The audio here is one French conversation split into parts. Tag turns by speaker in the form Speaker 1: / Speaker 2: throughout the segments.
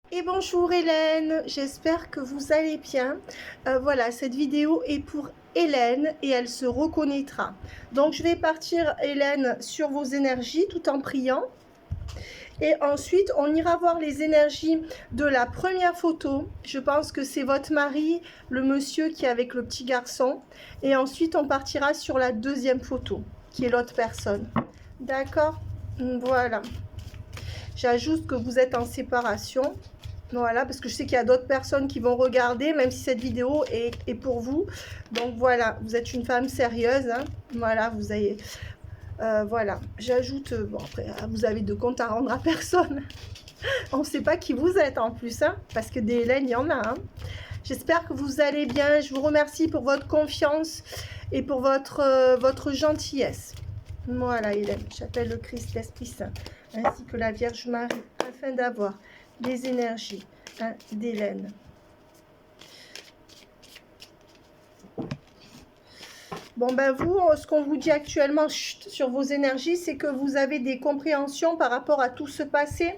Speaker 1: Et bonjour Hélène, j'espère que vous allez bien. Voilà, cette vidéo est pour Hélène et elle se reconnaîtra. Donc je vais partir Hélène sur vos énergies tout en priant. Et ensuite, on ira voir les énergies de la première photo. Je pense que c'est votre mari, le monsieur qui est avec le petit garçon. Et ensuite, on partira sur la deuxième photo, qui est l'autre personne. D'accord? Voilà. J'ajoute que vous êtes en séparation. Voilà, parce que je sais qu'il y a d'autres personnes qui vont regarder, même si cette vidéo est pour vous. Donc voilà, vous êtes une femme sérieuse. Hein. Voilà, vous avez... voilà, j'ajoute... bon, après, vous avez de compte à rendre à personne. On ne sait pas qui vous êtes en plus, hein, parce que des Hélène, il y en a. Hein. J'espère que vous allez bien. Je vous remercie pour votre confiance et pour votre gentillesse. Voilà, Hélène, j'appelle le Christ, l'Esprit Saint, ainsi que la Vierge Marie, afin d'avoir les énergies d'Hélène. Bon, ben vous, ce qu'on vous dit actuellement sur vos énergies, c'est que vous avez des compréhensions par rapport à tout ce passé.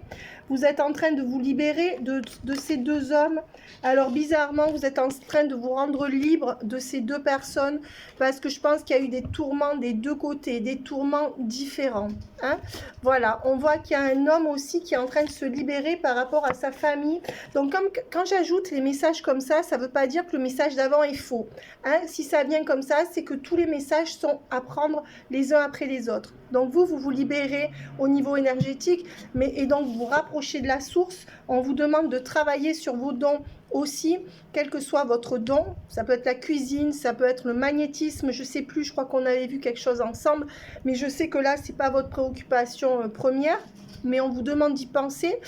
Speaker 1: Vous êtes en train de vous libérer de ces deux hommes. Alors, bizarrement, vous êtes en train de vous rendre libre de ces deux personnes parce que je pense qu'il y a eu des tourments des deux côtés, des tourments différents. Hein. Voilà, on voit qu'il y a un homme aussi qui est en train de se libérer par rapport à sa famille. Donc, quand j'ajoute les messages comme ça ne veut pas dire que le message d'avant est faux. Hein. Si ça vient comme ça, c'est que tous les messages sont à prendre les uns après les autres. Donc, vous vous libérez au niveau énergétique, et donc vous vous rapprochez de la source. On vous demande de travailler sur vos dons aussi, quel que soit votre don. Ça peut être la cuisine, ça peut être le magnétisme, je sais plus, je crois qu'on avait vu quelque chose ensemble, mais je sais que là, c'est pas votre préoccupation première, mais on vous demande d'y penser.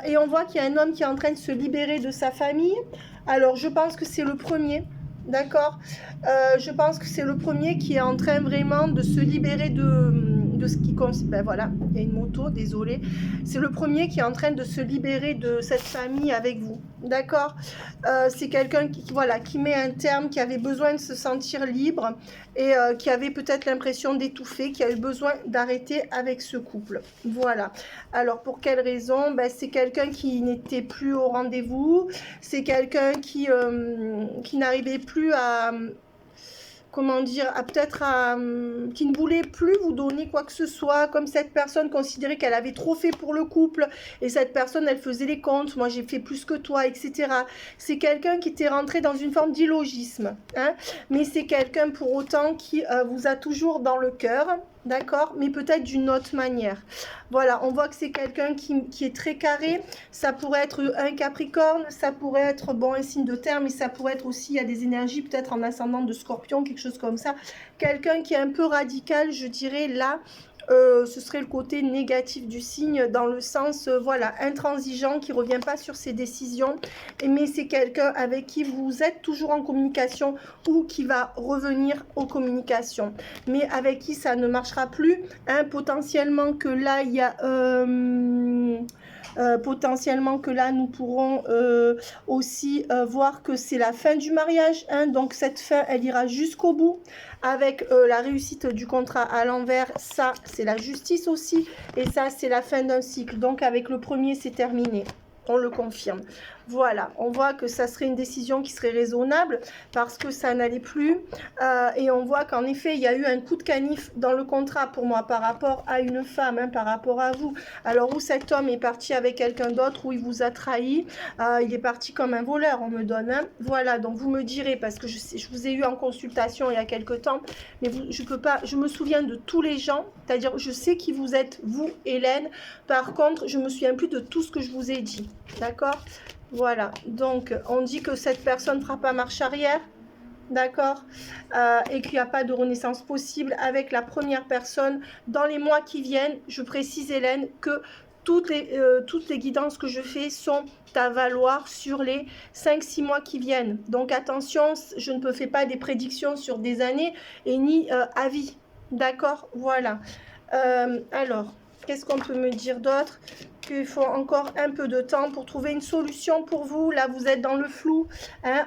Speaker 1: Et on voit qu'il y a un homme qui est en train de se libérer de sa famille. Alors, je pense que c'est le premier. D'accord. Je pense que c'est le premier qui est en train vraiment de se libérer de ce qui... Ben voilà, il y a une moto, désolé. C'est le premier qui est en train de se libérer de cette famille avec vous. D'accord. C'est quelqu'un voilà, qui met un terme, qui avait besoin de se sentir libre et qui avait peut-être l'impression d'étouffer, qui a eu besoin d'arrêter avec ce couple. Voilà. Alors, pour quelle raison? Ben, c'est quelqu'un qui n'était plus au rendez-vous. C'est quelqu'un qui n'arrivait plus à... comment dire, qui ne voulait plus vous donner quoi que ce soit, comme cette personne considérait qu'elle avait trop fait pour le couple, et cette personne, elle faisait les comptes, moi j'ai fait plus que toi, etc. C'est quelqu'un qui était rentré dans une forme d'illogisme, hein, mais c'est quelqu'un pour autant qui vous a toujours dans le cœur, d'accord, mais peut-être d'une autre manière. Voilà, on voit que c'est quelqu'un qui est très carré, ça pourrait être un Capricorne, ça pourrait être, bon, un signe de terre, mais ça pourrait être aussi, il y a des énergies, peut-être en ascendant de Scorpion, quelque chose comme ça. Quelqu'un qui est un peu radical, je dirais, là, ce serait le côté négatif du signe, dans le sens, voilà, intransigeant, qui ne revient pas sur ses décisions, mais c'est quelqu'un avec qui vous êtes toujours en communication ou qui va revenir aux communications, mais avec qui ça ne marchera plus, hein, potentiellement que là, il y a... potentiellement que là nous pourrons aussi voir que c'est la fin du mariage, hein, donc cette fin elle ira jusqu'au bout avec la réussite du contrat à l'envers, ça c'est la justice aussi, et ça c'est la fin d'un cycle, donc avec le premier c'est terminé, on le confirme. Voilà, on voit que ça serait une décision qui serait raisonnable parce que ça n'allait plus. Et on voit qu'en effet, il y a eu un coup de canif dans le contrat pour moi par rapport à une femme, hein, par rapport à vous. Alors, où cet homme est parti avec quelqu'un d'autre, où il vous a trahi, il est parti comme un voleur, on me donne. Hein. Voilà, donc vous me direz, parce que je vous ai eu en consultation il y a quelque temps, mais je peux pas, je me souviens de tous les gens, c'est-à-dire je sais qui vous êtes, vous, Hélène. Par contre, je me souviens plus de tout ce que je vous ai dit. D'accord ? Voilà, donc on dit que cette personne ne fera pas marche arrière, d'accord, et qu'il n'y a pas de renaissance possible avec la première personne dans les mois qui viennent. Je précise, Hélène, que toutes les guidances que je fais sont à valoir sur les 5-6 mois qui viennent. Donc attention, je ne fais pas des prédictions sur des années et ni à vie, d'accord, voilà. Alors... Qu'est-ce qu'on peut me dire d'autre? Qu'il faut encore un peu de temps pour trouver une solution pour vous. Là, vous êtes dans le flou, hein,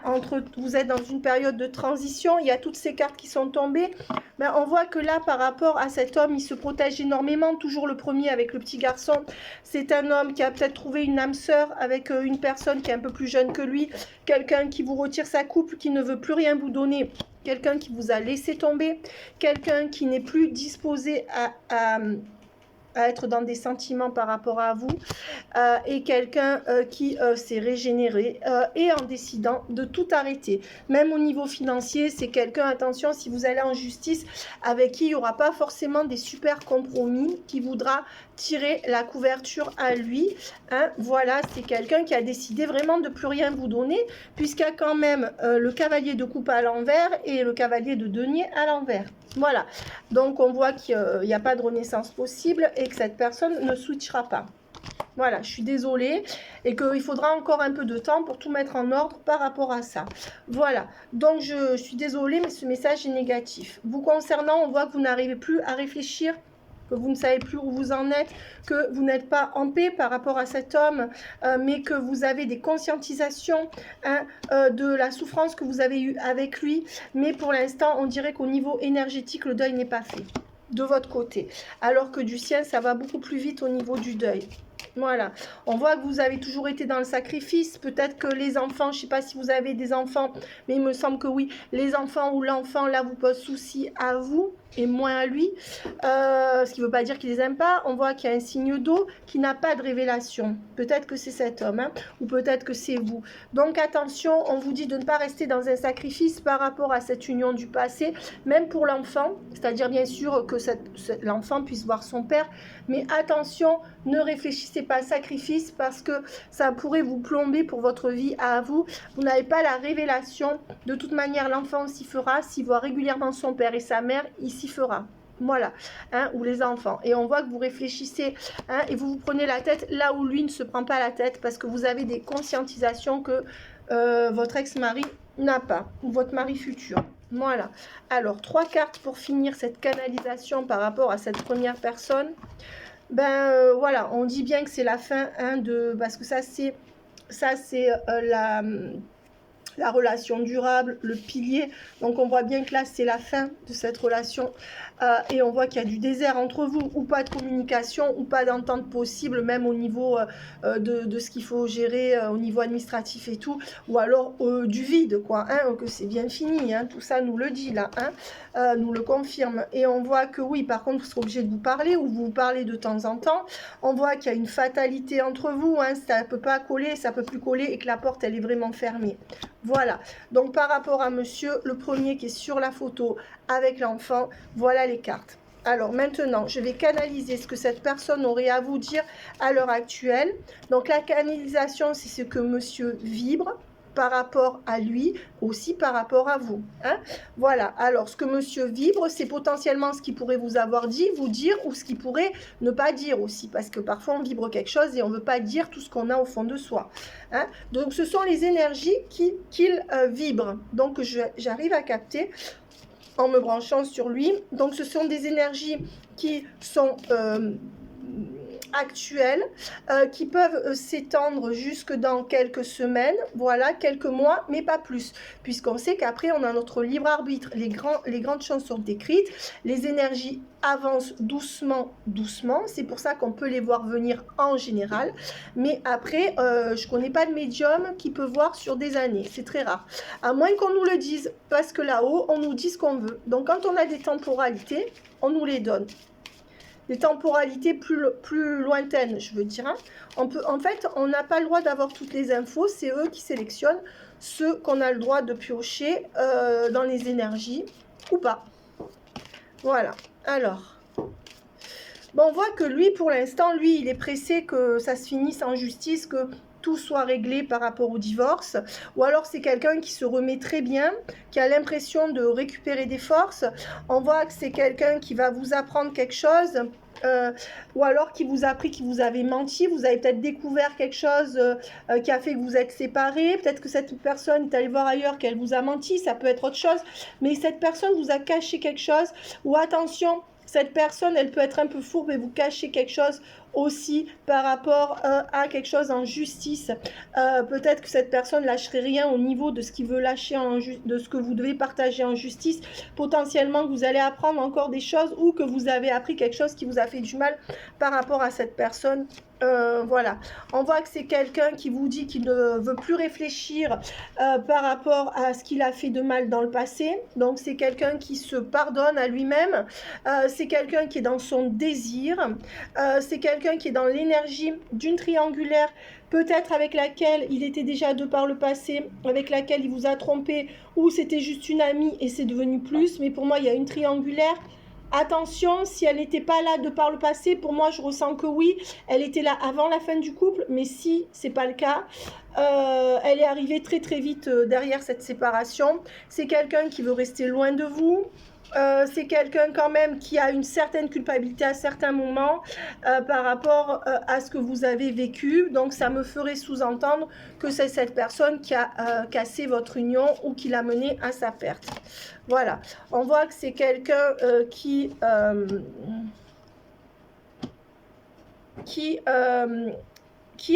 Speaker 1: vous êtes dans une période de transition. Il y a toutes ces cartes qui sont tombées. Ben, on voit que là, par rapport à cet homme, il se protège énormément. Toujours le premier avec le petit garçon. C'est un homme qui a peut-être trouvé une âme sœur avec une personne qui est un peu plus jeune que lui. Quelqu'un qui vous retire sa coupe, qui ne veut plus rien vous donner. Quelqu'un qui vous a laissé tomber. Quelqu'un qui n'est plus disposé à être dans des sentiments par rapport à vous, et quelqu'un qui s'est régénéré et en décidant de tout arrêter. Même au niveau financier, c'est quelqu'un, attention, si vous allez en justice, avec qui il n'y aura pas forcément des super compromis, qui voudra tirer la couverture à lui, hein. Voilà, c'est quelqu'un qui a décidé vraiment de plus rien vous donner, puisqu'il y a quand même le cavalier de coupe à l'envers et le cavalier de denier à l'envers. Voilà, donc on voit qu'il n'y a pas de renaissance possible et que cette personne ne switchera pas. Voilà, je suis désolée et qu'il faudra encore un peu de temps pour tout mettre en ordre par rapport à ça. Voilà, donc je suis désolée, mais ce message est négatif. Vous concernant, on voit que vous n'arrivez plus à réfléchir, que vous ne savez plus où vous en êtes, que vous n'êtes pas en paix par rapport à cet homme, mais que vous avez des conscientisations, hein, de la souffrance que vous avez eue avec lui. Mais pour l'instant, on dirait qu'au niveau énergétique, le deuil n'est pas fait de votre côté. Alors que du sien, ça va beaucoup plus vite au niveau du deuil. Voilà, on voit que vous avez toujours été dans le sacrifice. Peut-être que les enfants, je ne sais pas si vous avez des enfants, mais il me semble que oui, les enfants ou l'enfant, là, vous pose souci à vous et moins à lui. Ce qui ne veut pas dire qu'il les aime pas. On voit qu'il y a un signe d'eau qui n'a pas de révélation. Peut-être que c'est cet homme, hein, ou peut-être que c'est vous. Donc attention, on vous dit de ne pas rester dans un sacrifice par rapport à cette union du passé, même pour l'enfant. C'est-à-dire bien sûr que l'enfant puisse voir son père. Mais attention, ne réfléchissez pas à sacrifice parce que ça pourrait vous plomber pour votre vie à vous. Vous n'avez pas la révélation. De toute manière, l'enfant s'y fera. S'il voit régulièrement son père et sa mère, il s'y fera. Voilà, hein, ou les enfants. Et on voit que vous réfléchissez, hein, et vous prenez la tête là où lui ne se prend pas la tête parce que vous avez des conscientisations que votre ex-mari n'a pas, ou votre mari futur. Voilà. Alors, 3 cartes pour finir cette canalisation par rapport à cette première personne. Ben voilà, on dit bien que c'est la fin, hein, parce que ça c'est la relation durable, le pilier. Donc on voit bien que là c'est la fin de cette relation, et on voit qu'il y a du désert entre vous, ou pas de communication, ou pas d'entente possible, même au niveau de ce qu'il faut gérer au niveau administratif et tout, ou alors du vide, quoi, hein, que c'est bien fini, hein, tout ça nous le dit là, hein, nous le confirme. Et on voit que oui, par contre vous serez obligé de vous parler, ou vous parlez de temps en temps. On voit qu'il y a une fatalité entre vous, hein, ça ne peut pas coller, ça ne peut plus coller, et que la porte elle est vraiment fermée. Voilà, donc par rapport à monsieur, le premier qui est sur la photo avec l'enfant, voilà les cartes. Alors maintenant, je vais canaliser ce que cette personne aurait à vous dire à l'heure actuelle. Donc la canalisation, c'est ce que monsieur vibre par rapport à lui, aussi par rapport à vous, hein. Voilà, alors ce que monsieur vibre, c'est potentiellement ce qu'il pourrait vous avoir dit, vous dire, ou ce qu'il pourrait ne pas dire aussi, parce que parfois on vibre quelque chose et on ne veut pas dire tout ce qu'on a au fond de soi, hein. Donc ce sont les énergies qu'il vibre, donc j'arrive à capter en me branchant sur lui. Donc ce sont des énergies qui sont actuelles, qui peuvent s'étendre jusque dans quelques semaines, voilà, quelques mois, mais pas plus, puisqu'on sait qu'après on a notre libre arbitre. Les grandes choses sont écrites, les énergies avancent doucement, c'est pour ça qu'on peut les voir venir en général, mais après, je connais pas de médium qui peut voir sur des années, c'est très rare, à moins qu'on nous le dise, parce que là-haut, on nous dit ce qu'on veut. Donc quand on a des temporalités, on nous les donne. Des temporalités plus lointaines, je veux dire, hein. En fait, on n'a pas le droit d'avoir toutes les infos, c'est eux qui sélectionnent ceux qu'on a le droit de piocher dans les énergies, ou pas. Voilà, alors... Bon, on voit que lui, pour l'instant, lui, il est pressé que ça se finisse en justice, que tout soit réglé par rapport au divorce, ou alors c'est quelqu'un qui se remet très bien, qui a l'impression de récupérer des forces. On voit que c'est quelqu'un qui va vous apprendre quelque chose, ou alors qui vous a appris, qui vous avez menti, vous avez peut-être découvert quelque chose qui a fait que vous êtes séparés, peut-être que cette personne est allée voir ailleurs, qu'elle vous a menti, ça peut être autre chose, mais cette personne vous a caché quelque chose, ou attention, Cette personne, elle peut être un peu fourbe et vous cacher quelque chose aussi par rapport à quelque chose en justice. Peut-être que cette personne lâcherait rien au niveau de ce qu'il veut lâcher, de ce que vous devez partager en justice. Potentiellement, vous allez apprendre encore des choses ou que vous avez appris quelque chose qui vous a fait du mal par rapport à cette personne. Voilà, on voit que c'est quelqu'un qui vous dit qu'il ne veut plus réfléchir par rapport à ce qu'il a fait de mal dans le passé. Donc c'est quelqu'un qui se pardonne à lui-même, c'est quelqu'un qui est dans son désir, c'est quelqu'un qui est dans l'énergie d'une triangulaire, peut-être avec laquelle il était déjà de par le passé, avec laquelle il vous a trompé, ou c'était juste une amie et c'est devenu plus. Mais pour moi il y a une triangulaire. Attention, si elle n'était pas là de par le passé, pour moi je ressens que oui, elle était là avant la fin du couple, mais si c'est pas le cas, elle est arrivée très très vite derrière cette séparation. C'est quelqu'un qui veut rester loin de vous. C'est quelqu'un quand même qui a une certaine culpabilité à certains moments par rapport à ce que vous avez vécu. Donc ça me ferait sous-entendre que c'est cette personne qui a cassé votre union ou qui l'a mené à sa perte. Voilà, on voit que c'est quelqu'un qui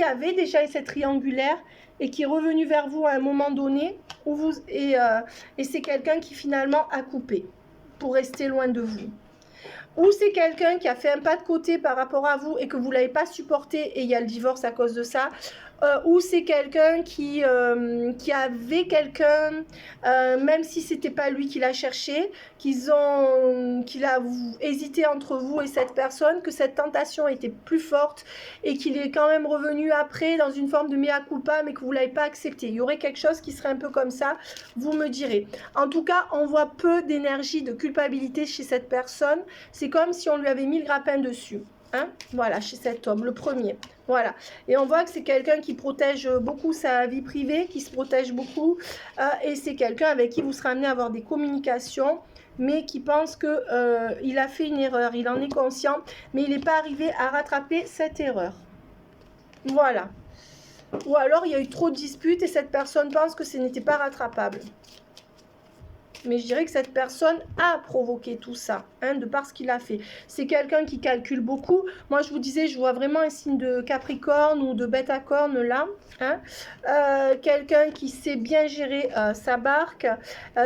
Speaker 1: avait déjà cette triangulaire et qui est revenu vers vous à un moment donné où et c'est quelqu'un qui finalement a coupé pour rester loin de vous. Ou c'est quelqu'un qui a fait un pas de côté par rapport à vous et que vous ne l'avez pas supporté et il y a le divorce à cause de ça. Ou c'est quelqu'un qui avait quelqu'un, même si c'était pas lui qui l'a cherché, qu'il a hésité entre vous et cette personne, que cette tentation était plus forte et qu'il est quand même revenu après dans une forme de mea culpa, mais que vous l'avez pas accepté. Il y aurait quelque chose qui serait un peu comme ça, vous me direz. En tout cas, on voit peu d'énergie, de culpabilité chez cette personne. C'est comme si on lui avait mis le grappin dessus. Hein, voilà, chez cet homme, le premier. Voilà. Et on voit que c'est quelqu'un qui protège beaucoup sa vie privée, qui se protège beaucoup. Et c'est quelqu'un avec qui vous serez amené à avoir des communications, mais qui pense qu'il a fait une erreur. Il en est conscient, mais il n'est pas arrivé à rattraper cette erreur. Voilà. Ou alors, il y a eu trop de disputes et cette personne pense que ce n'était pas rattrapable. Mais je dirais que cette personne a provoqué tout ça, hein, de par ce qu'il a fait. C'est quelqu'un qui calcule beaucoup. Moi, je vous disais, je vois vraiment un signe de Capricorne ou de Bête à cornes là. Hein. Quelqu'un qui sait bien gérer sa barque,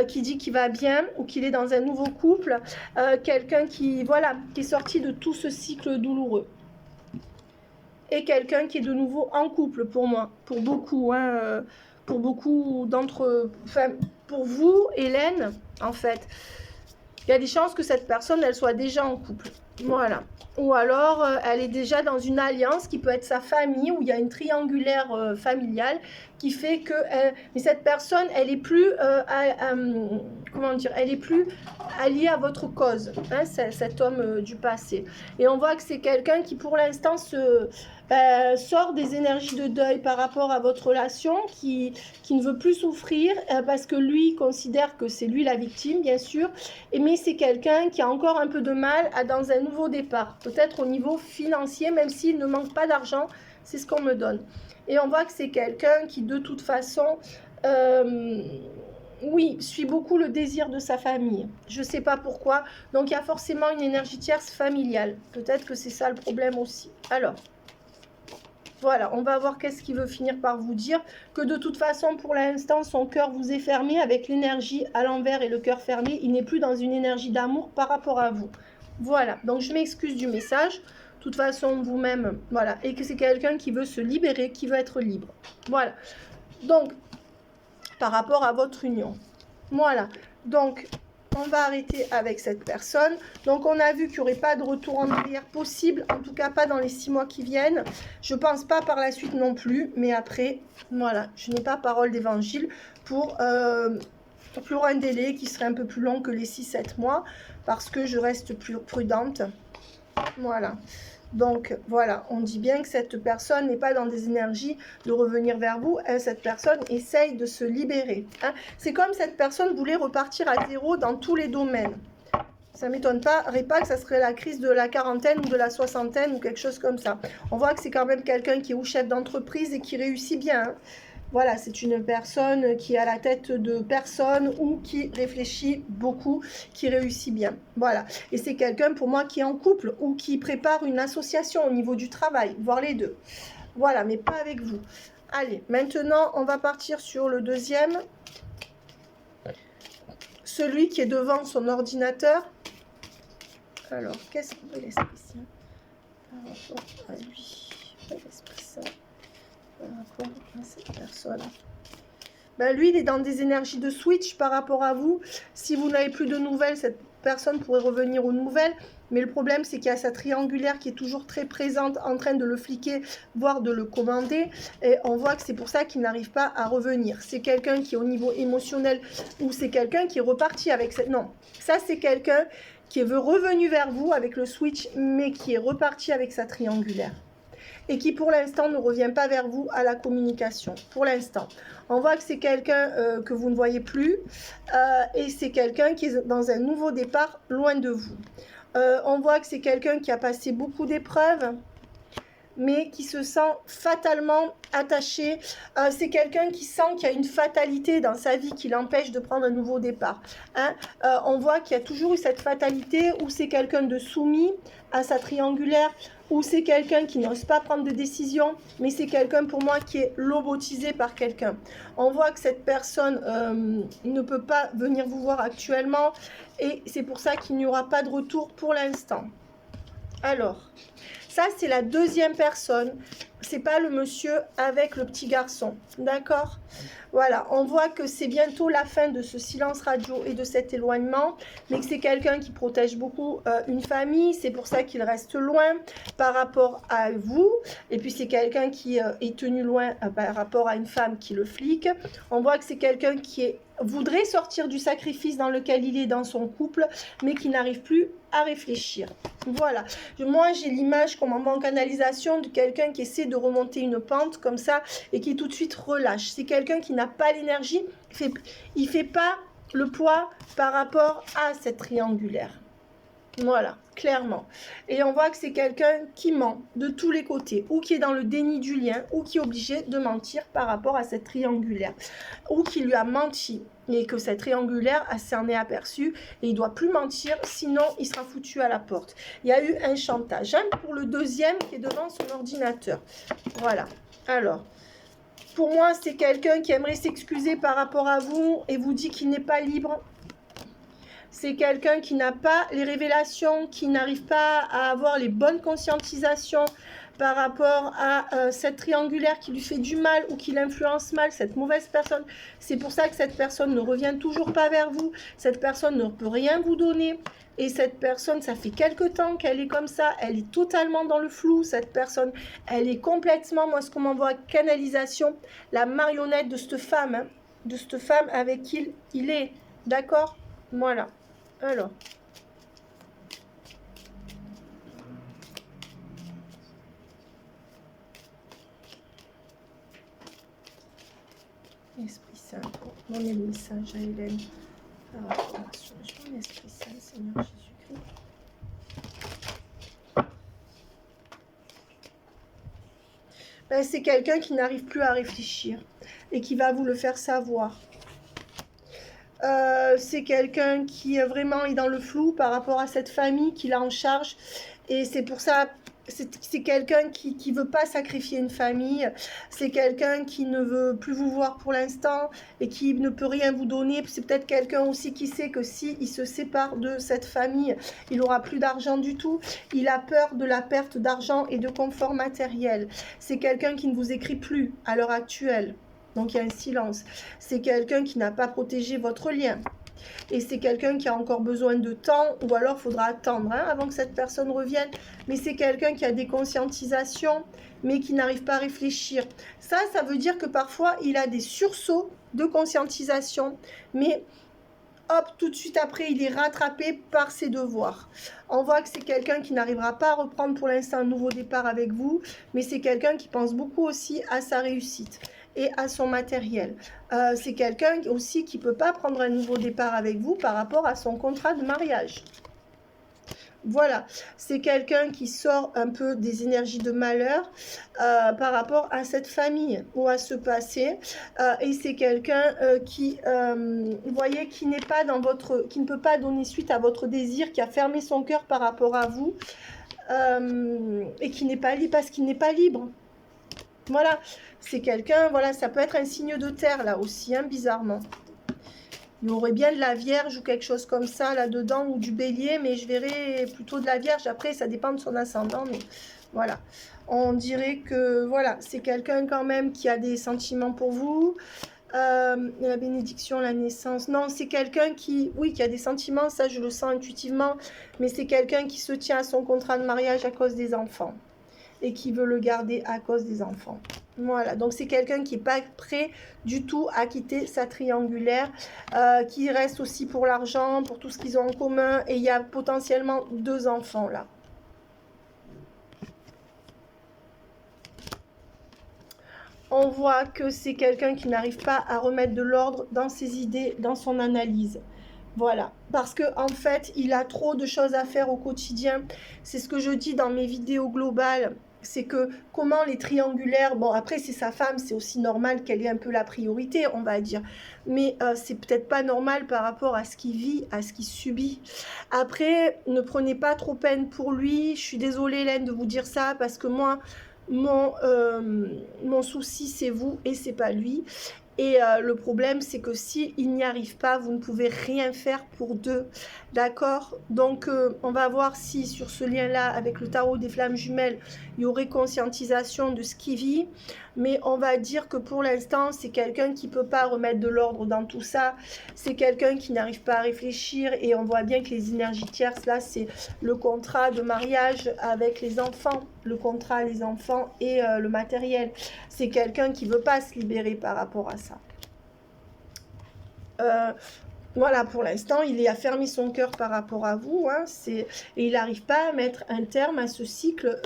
Speaker 1: qui dit qu'il va bien ou qu'il est dans un nouveau couple. Quelqu'un qui est sorti de tout ce cycle douloureux. Et quelqu'un qui est de nouveau en couple pour moi, pour beaucoup, hein, pour beaucoup d'entre... Enfin, pour vous, Hélène, en fait, il y a des chances que cette personne, elle soit déjà en couple. Voilà. Ou alors, elle est déjà dans une alliance qui peut être sa famille, où il y a une triangulaire familiale qui fait que... mais cette personne, elle est plus... comment dire, elle est plus alliée à votre cause, hein, cet homme du passé. Et on voit que c'est quelqu'un qui, pour l'instant, sort des énergies de deuil par rapport à votre relation, qui ne veut plus souffrir, parce que lui considère que c'est lui la victime, bien sûr, mais c'est quelqu'un qui a encore un peu de mal dans un nouveau départ, peut-être au niveau financier, même s'il ne manque pas d'argent, c'est ce qu'on me donne. Et on voit que c'est quelqu'un qui, de toute façon, oui, suit beaucoup le désir de sa famille. Je ne sais pas pourquoi. Donc, il y a forcément une énergie tierce familiale. Peut-être que c'est ça le problème aussi. Alors, voilà, on va voir qu'est-ce qu'il veut finir par vous dire. Que de toute façon, pour l'instant, son cœur vous est fermé avec l'énergie à l'envers et le cœur fermé. Il n'est plus dans une énergie d'amour par rapport à vous. Voilà, donc je m'excuse du message. De toute façon, vous-même, voilà. Et que c'est quelqu'un qui veut se libérer, qui veut être libre. Voilà. Donc, par rapport à votre union. Voilà. Donc, on va arrêter avec cette personne. Donc, on a vu qu'il n'y aurait pas de retour en arrière possible. En tout cas, pas dans les 6 mois qui viennent. Je ne pense pas par la suite non plus. Mais après, voilà. Je n'ai pas parole d'évangile pour un délai qui serait un peu plus long que les 6-7 mois. Parce que je reste plus prudente. Voilà. Donc, voilà, on dit bien que cette personne n'est pas dans des énergies de revenir vers vous. Hein, cette personne essaye de se libérer. Hein. C'est comme cette personne voulait repartir à zéro dans tous les domaines. Ça ne m'étonnerait pas que ça serait la crise de la quarantaine ou de la soixantaine ou quelque chose comme ça. On voit que c'est quand même quelqu'un qui est ou chef d'entreprise et qui réussit bien. Hein. Voilà, c'est une personne qui est à la tête de personne ou qui réfléchit beaucoup, qui réussit bien. Voilà. Et c'est quelqu'un pour moi qui est en couple ou qui prépare une association au niveau du travail, voire les deux. Voilà, mais pas avec vous. Allez, maintenant, on va partir sur le deuxième. Celui qui est devant son ordinateur. Alors, qu'est-ce qu'il veut l'Esprit Saint par rapport à lui? L'Esprit Saint par rapport à cette personne. Ben, lui, il est dans des énergies de switch par rapport à vous. Si vous n'avez plus de nouvelles, cette personne pourrait revenir aux nouvelles. Mais le problème, c'est qu'il y a sa triangulaire qui est toujours très présente, en train de le fliquer, voire de le commander. Et on voit que c'est pour ça qu'il n'arrive pas à revenir. C'est quelqu'un qui est au niveau émotionnel ou c'est quelqu'un qui est reparti avec cette... Non, ça c'est quelqu'un qui est revenu vers vous avec le switch, mais qui est reparti avec sa triangulaire. Et qui pour l'instant ne revient pas vers vous à la communication. Pour l'instant. On voit que c'est quelqu'un que vous ne voyez plus. Et c'est quelqu'un qui est dans un nouveau départ loin de vous. On voit que c'est quelqu'un qui a passé beaucoup d'épreuves, mais qui se sent fatalement attaché. C'est quelqu'un qui sent qu'il y a une fatalité dans sa vie qui l'empêche de prendre un nouveau départ. Hein. On voit qu'il y a toujours eu cette fatalité où c'est quelqu'un de soumis à sa triangulaire, ou c'est quelqu'un qui n'ose pas prendre de décision, mais c'est quelqu'un pour moi qui est lobotisé par quelqu'un. On voit que cette personne ne peut pas venir vous voir actuellement, et c'est pour ça qu'il n'y aura pas de retour pour l'instant. Alors, ça c'est la deuxième personne, c'est pas le monsieur avec le petit garçon, d'accord? Voilà, on voit que c'est bientôt la fin de ce silence radio et de cet éloignement, mais que c'est quelqu'un qui protège beaucoup une famille, c'est pour ça qu'il reste loin par rapport à vous, et puis c'est quelqu'un qui est tenu loin par rapport à une femme qui le flique. On voit que c'est quelqu'un qui voudrait sortir du sacrifice dans lequel il est dans son couple, mais qui n'arrive plus à réfléchir. Voilà, moi j'ai l'image comme en canalisation de quelqu'un qui essaie de remonter une pente comme ça et qui tout de suite relâche. C'est quelqu'un qui n'a pas l'énergie, il fait pas le poids par rapport à cette triangulaire. Voilà, clairement. Et on voit que c'est quelqu'un qui ment de tous les côtés, ou qui est dans le déni du lien, ou qui est obligé de mentir par rapport à cette triangulaire, ou qui lui a menti, et que cette triangulaire s'en est aperçue, et il ne doit plus mentir, sinon il sera foutu à la porte. Il y a eu un chantage. Hein, pour le deuxième qui est devant son ordinateur. Voilà. Alors, pour moi, c'est quelqu'un qui aimerait s'excuser par rapport à vous, et vous dit qu'il n'est pas libre. C'est quelqu'un qui n'a pas les révélations, qui n'arrive pas à avoir les bonnes conscientisations par rapport à cette triangulaire qui lui fait du mal ou qui l'influence mal, cette mauvaise personne. C'est pour ça que cette personne ne revient toujours pas vers vous. Cette personne ne peut rien vous donner. Et cette personne, ça fait quelque temps qu'elle est comme ça. Elle est totalement dans le flou, cette personne. Elle est complètement, moi ce qu'on m'envoie, canalisation, la marionnette de cette femme, hein, de cette femme avec qui il est. D'accord ? Voilà. Alors. Esprit Saint, donnez le message à Hélène. Alors, sur l'Esprit Saint, Seigneur Jésus-Christ. Ben, c'est quelqu'un qui n'arrive plus à réfléchir et qui va vous le faire savoir. C'est quelqu'un qui vraiment est dans le flou par rapport à cette famille qu'il a en charge, et c'est pour ça, c'est quelqu'un qui veut pas sacrifier une famille, c'est quelqu'un qui ne veut plus vous voir pour l'instant et qui ne peut rien vous donner. C'est peut-être quelqu'un aussi qui sait que si il se sépare de cette famille, il aura plus d'argent du tout. Il a peur de la perte d'argent et de confort matériel. C'est quelqu'un qui ne vous écrit plus à l'heure actuelle. Donc il y a un silence. C'est quelqu'un qui n'a pas protégé votre lien. Et c'est quelqu'un qui a encore besoin de temps, ou alors il faudra attendre avant que cette personne revienne. Mais c'est quelqu'un qui a des conscientisations, mais qui n'arrive pas à réfléchir. Ça veut dire que parfois il a des sursauts de conscientisation, mais hop, tout de suite après, il est rattrapé par ses devoirs. On voit que c'est quelqu'un qui n'arrivera pas à reprendre pour l'instant un nouveau départ avec vous, mais c'est quelqu'un qui pense beaucoup aussi à sa réussite et à son matériel. C'est quelqu'un aussi qui ne peut pas prendre un nouveau départ avec vous par rapport à son contrat de mariage. Voilà, c'est quelqu'un qui sort un peu des énergies de malheur par rapport à cette famille ou à ce passé. Et c'est quelqu'un qui, vous voyez, qui n'est pas dans votre, qui ne peut pas donner suite à votre désir, qui a fermé son cœur par rapport à vous et qui n'est pas libre parce qu'il n'est pas libre. Voilà, c'est quelqu'un, voilà, ça peut être un signe de terre là aussi, hein, bizarrement. Il y aurait bien de la Vierge ou quelque chose comme ça là-dedans, ou du Bélier, mais je verrais plutôt de la Vierge. Après, ça dépend de son ascendant, mais voilà. On dirait que, voilà, c'est quelqu'un quand même qui a des sentiments pour vous. La bénédiction, la naissance. Non, c'est quelqu'un qui, oui, qui a des sentiments, ça je le sens intuitivement, mais c'est quelqu'un qui se tient à son contrat de mariage à cause des enfants et qui veut le garder à cause des enfants. Voilà, donc c'est quelqu'un qui n'est pas prêt du tout à quitter sa triangulaire, qui reste aussi pour l'argent, pour tout ce qu'ils ont en commun, et il y a potentiellement 2 enfants là. On voit que c'est quelqu'un qui n'arrive pas à remettre de l'ordre dans ses idées, dans son analyse. Voilà, parce que en fait, il a trop de choses à faire au quotidien. C'est ce que je dis dans mes vidéos globales. C'est que comment les triangulaires, bon après c'est sa femme, c'est aussi normal qu'elle ait un peu la priorité, on va dire. Mais c'est peut-être pas normal par rapport à ce qu'il vit, à ce qu'il subit. Après, ne prenez pas trop peine pour lui. Je suis désolée Hélène de vous dire ça parce que moi, mon souci c'est vous et c'est pas lui. Et le problème, c'est que s'il n'y arrive pas, vous ne pouvez rien faire pour 2. D'accord? Donc, on va voir si sur ce lien-là, avec le tarot des flammes jumelles, il y aurait conscientisation de ce qu'il vit. Mais on va dire que pour l'instant, c'est quelqu'un qui ne peut pas remettre de l'ordre dans tout ça. C'est quelqu'un qui n'arrive pas à réfléchir. Et on voit bien que les énergies tierces, là, c'est le contrat de mariage avec les enfants. Le contrat, les enfants et le matériel. C'est quelqu'un qui ne veut pas se libérer par rapport à ça. Voilà, pour l'instant, il a fermé son cœur par rapport à vous, hein, et il n'arrive pas à mettre un terme à ce cycle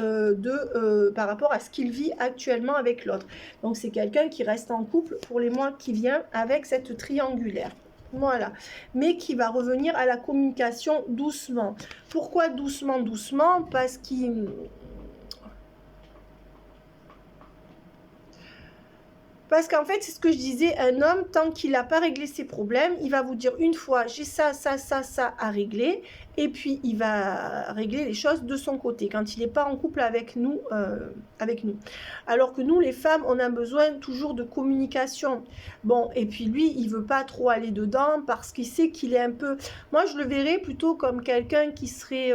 Speaker 1: par rapport à ce qu'il vit actuellement avec l'autre. Donc, c'est quelqu'un qui reste en couple pour les mois qui viennent avec cette triangulaire. Voilà, mais qui va revenir à la communication doucement. Pourquoi doucement, doucement? Parce qu'il... Parce qu'en fait, c'est ce que je disais, un homme, tant qu'il n'a pas réglé ses problèmes, il va vous dire une fois, j'ai ça, ça, ça, ça à régler, et puis il va régler les choses de son côté, quand il n'est pas en couple avec nous, Alors que nous, les femmes, on a besoin toujours de communication. Bon, et puis lui, il ne veut pas trop aller dedans, parce qu'il sait qu'il est un peu... Moi, je le verrais plutôt comme quelqu'un qui serait...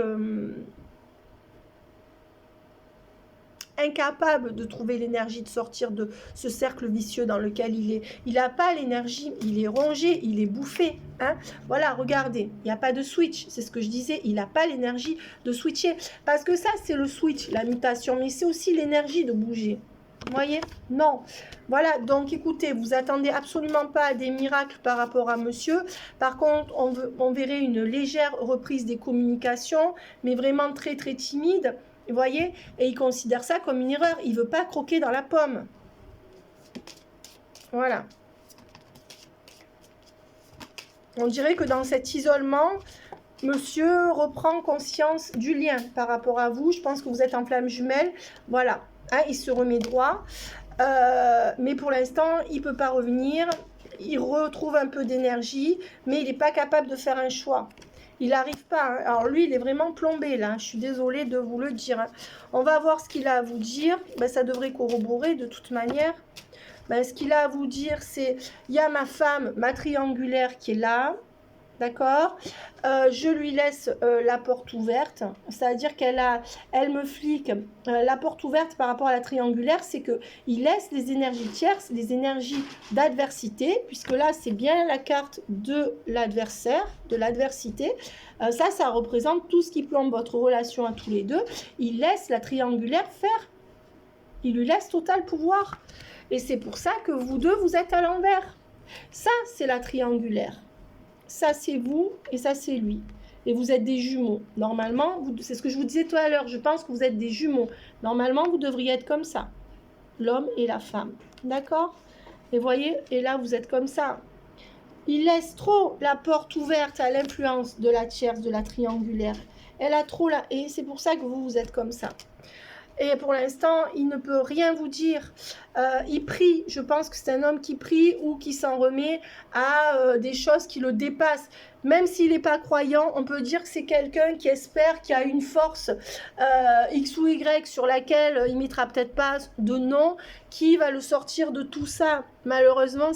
Speaker 1: incapable de trouver l'énergie de sortir de ce cercle vicieux dans lequel il est. Il n'a pas l'énergie, il est rongé, il est bouffé. Hein. Voilà, regardez, il n'y a pas de switch, c'est ce que je disais, il n'a pas l'énergie de switcher. Parce que ça, c'est le switch, la mutation, mais c'est aussi l'énergie de bouger. Vous voyez? Non. Voilà, donc écoutez, vous attendez absolument pas à des miracles par rapport à monsieur. Par contre, on verrait une légère reprise des communications, mais vraiment très très timide. Vous voyez? Et il considère ça comme une erreur. Il ne veut pas croquer dans la pomme. Voilà. On dirait que dans cet isolement, monsieur reprend conscience du lien par rapport à vous. Je pense que vous êtes en flamme jumelle. Voilà. Hein, il se remet droit. Mais pour l'instant, il ne peut pas revenir. Il retrouve un peu d'énergie, mais il n'est pas capable de faire un choix. Il n'arrive pas. Hein. Alors lui, il est vraiment plombé là. Je suis désolée de vous le dire. Hein. On va voir ce qu'il a à vous dire. Ben, ça devrait corroborer de toute manière. Ben, ce qu'il a à vous dire, c'est... Il y a ma femme, ma triangulaire qui est là. D'accord, je lui laisse la porte ouverte, c'est-à-dire elle me flique la porte ouverte par rapport à la triangulaire, c'est qu'il laisse les énergies tierces, les énergies d'adversité, puisque là c'est bien la carte de l'adversaire, de l'adversité, ça représente tout ce qui plombe votre relation à tous les deux, il laisse la triangulaire faire, il lui laisse total pouvoir, et c'est pour ça que vous deux vous êtes à l'envers, ça c'est la triangulaire. Ça, c'est vous et ça, c'est lui. Et vous êtes des jumeaux. Normalement, c'est ce que je vous disais tout à l'heure, je pense que vous êtes des jumeaux. Normalement, vous devriez être comme ça. L'homme et la femme. D'accord? Et voyez, et là, vous êtes comme ça. Il laisse trop la porte ouverte à l'influence de la tierce, de la triangulaire. Elle a trop la haie, c'est pour ça que vous êtes comme ça. Et pour l'instant, il ne peut rien vous dire. Il prie, je pense que c'est un homme qui prie ou qui s'en remet à des choses qui le dépassent. Même s'il n'est pas croyant, on peut dire que c'est quelqu'un qui espère qu'il y a une force X ou Y sur laquelle il ne mettra peut-être pas de nom, qui va le sortir de tout ça. Malheureusement,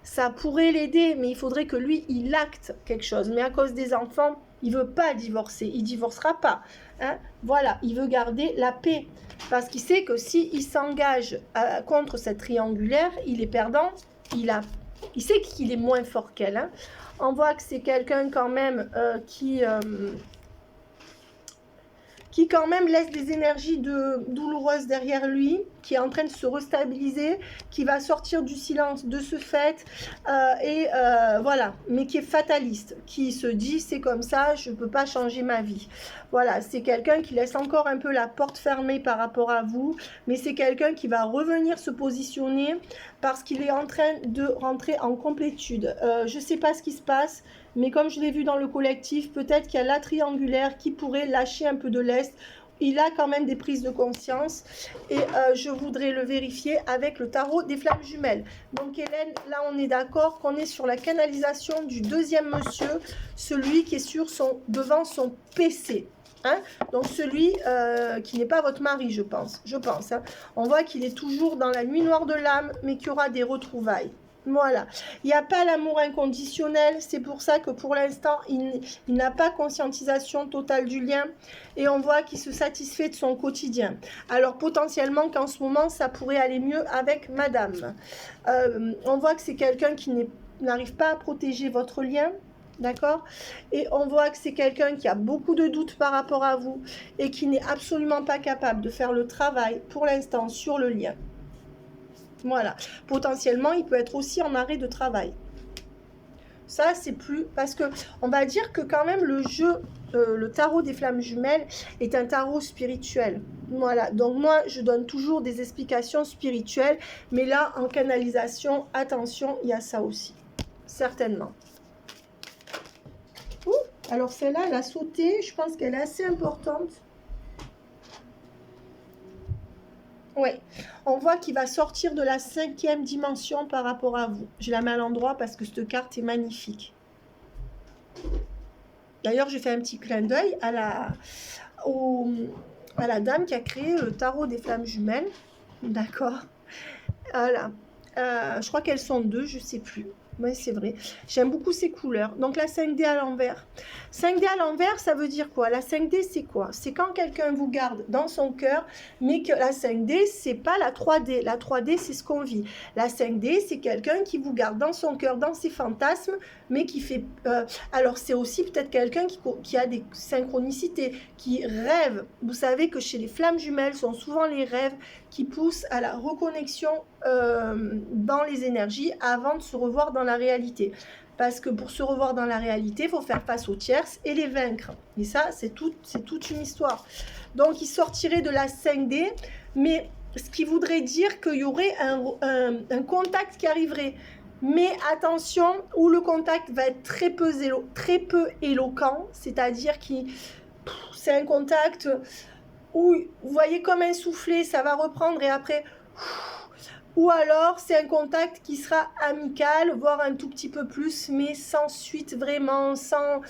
Speaker 1: ça pourrait l'aider, mais il faudrait que lui, il acte quelque chose. Mais à cause des enfants, il ne veut pas divorcer, il ne divorcera pas. Hein, voilà, il veut garder la paix. Parce qu'il sait que s'il s'engage contre cette triangulaire, il est perdant. Il sait qu'il est moins fort qu'elle. Hein. On voit que c'est quelqu'un quand même qui quand même laisse des énergies douloureuses derrière lui, qui est en train de se restabiliser, qui va sortir du silence de ce fait, voilà, mais qui est fataliste, qui se dit c'est comme ça, je ne peux pas changer ma vie. Voilà, c'est quelqu'un qui laisse encore un peu la porte fermée par rapport à vous, mais c'est quelqu'un qui va revenir se positionner parce qu'il est en train de rentrer en complétude. Je ne sais pas ce qui se passe, mais comme je l'ai vu dans le collectif, peut-être qu'il y a la triangulaire qui pourrait lâcher un peu de lest. Il a quand même des prises de conscience et je voudrais le vérifier avec le tarot des flammes jumelles. Donc Hélène, là on est d'accord qu'on est sur la canalisation du deuxième monsieur, celui qui est devant son PC. Hein, donc celui qui n'est pas votre mari, je pense. Hein. On voit qu'il est toujours dans la nuit noire de l'âme, mais qu'il y aura des retrouvailles. Voilà, il n'y a pas l'amour inconditionnel, c'est pour ça que pour l'instant, il n'a pas conscientisation totale du lien et on voit qu'il se satisfait de son quotidien. Alors potentiellement qu'en ce moment, ça pourrait aller mieux avec madame. On voit que c'est quelqu'un qui n'arrive pas à protéger votre lien, d'accord? Et on voit que c'est quelqu'un qui a beaucoup de doutes par rapport à vous et qui n'est absolument pas capable de faire le travail pour l'instant sur le lien. Voilà, potentiellement, il peut être aussi en arrêt de travail. Ça, c'est plus... Parce que on va dire que quand même, le jeu, le tarot des flammes jumelles est un tarot spirituel. Voilà, donc moi, je donne toujours des explications spirituelles. Mais là, en canalisation, attention, il y a ça aussi. Certainement. Ouh, alors celle-là, elle a sauté. Je pense qu'elle est assez importante. Oui, on voit qu'il va sortir de la 5e dimension par rapport à vous. Je la mets à l'endroit parce que cette carte est magnifique. D'ailleurs, j'ai fait un petit clin d'œil à la dame qui a créé le tarot des flammes jumelles. D'accord. Voilà. Je crois qu'elles sont 2, je ne sais plus. Oui, c'est vrai. J'aime beaucoup ces couleurs. Donc, la 5D à l'envers. 5D à l'envers, ça veut dire quoi? La 5D, c'est quoi? C'est quand quelqu'un vous garde dans son cœur, mais que la 5D, c'est pas la 3D. La 3D, c'est ce qu'on vit. La 5D, c'est quelqu'un qui vous garde dans son cœur, dans ses fantasmes, mais qui fait... alors, c'est aussi peut-être quelqu'un qui a des synchronicités, qui rêve. Vous savez que chez les flammes jumelles, sont souvent les rêves qui poussent à la reconnexion dans les énergies avant de se revoir dans la réalité. Parce que pour se revoir dans la réalité, il faut faire face aux tierces et les vaincre. Et ça, c'est toute une histoire. Donc, il sortirait de la 5D, mais ce qui voudrait dire qu'il y aurait un contact qui arriverait. Mais attention, où le contact va être très peu éloquent, c'est-à-dire que c'est un contact où, vous voyez, comme un soufflet, ça va reprendre et après... Ou alors, c'est un contact qui sera amical, voire un tout petit peu plus, mais sans suite vraiment, sans...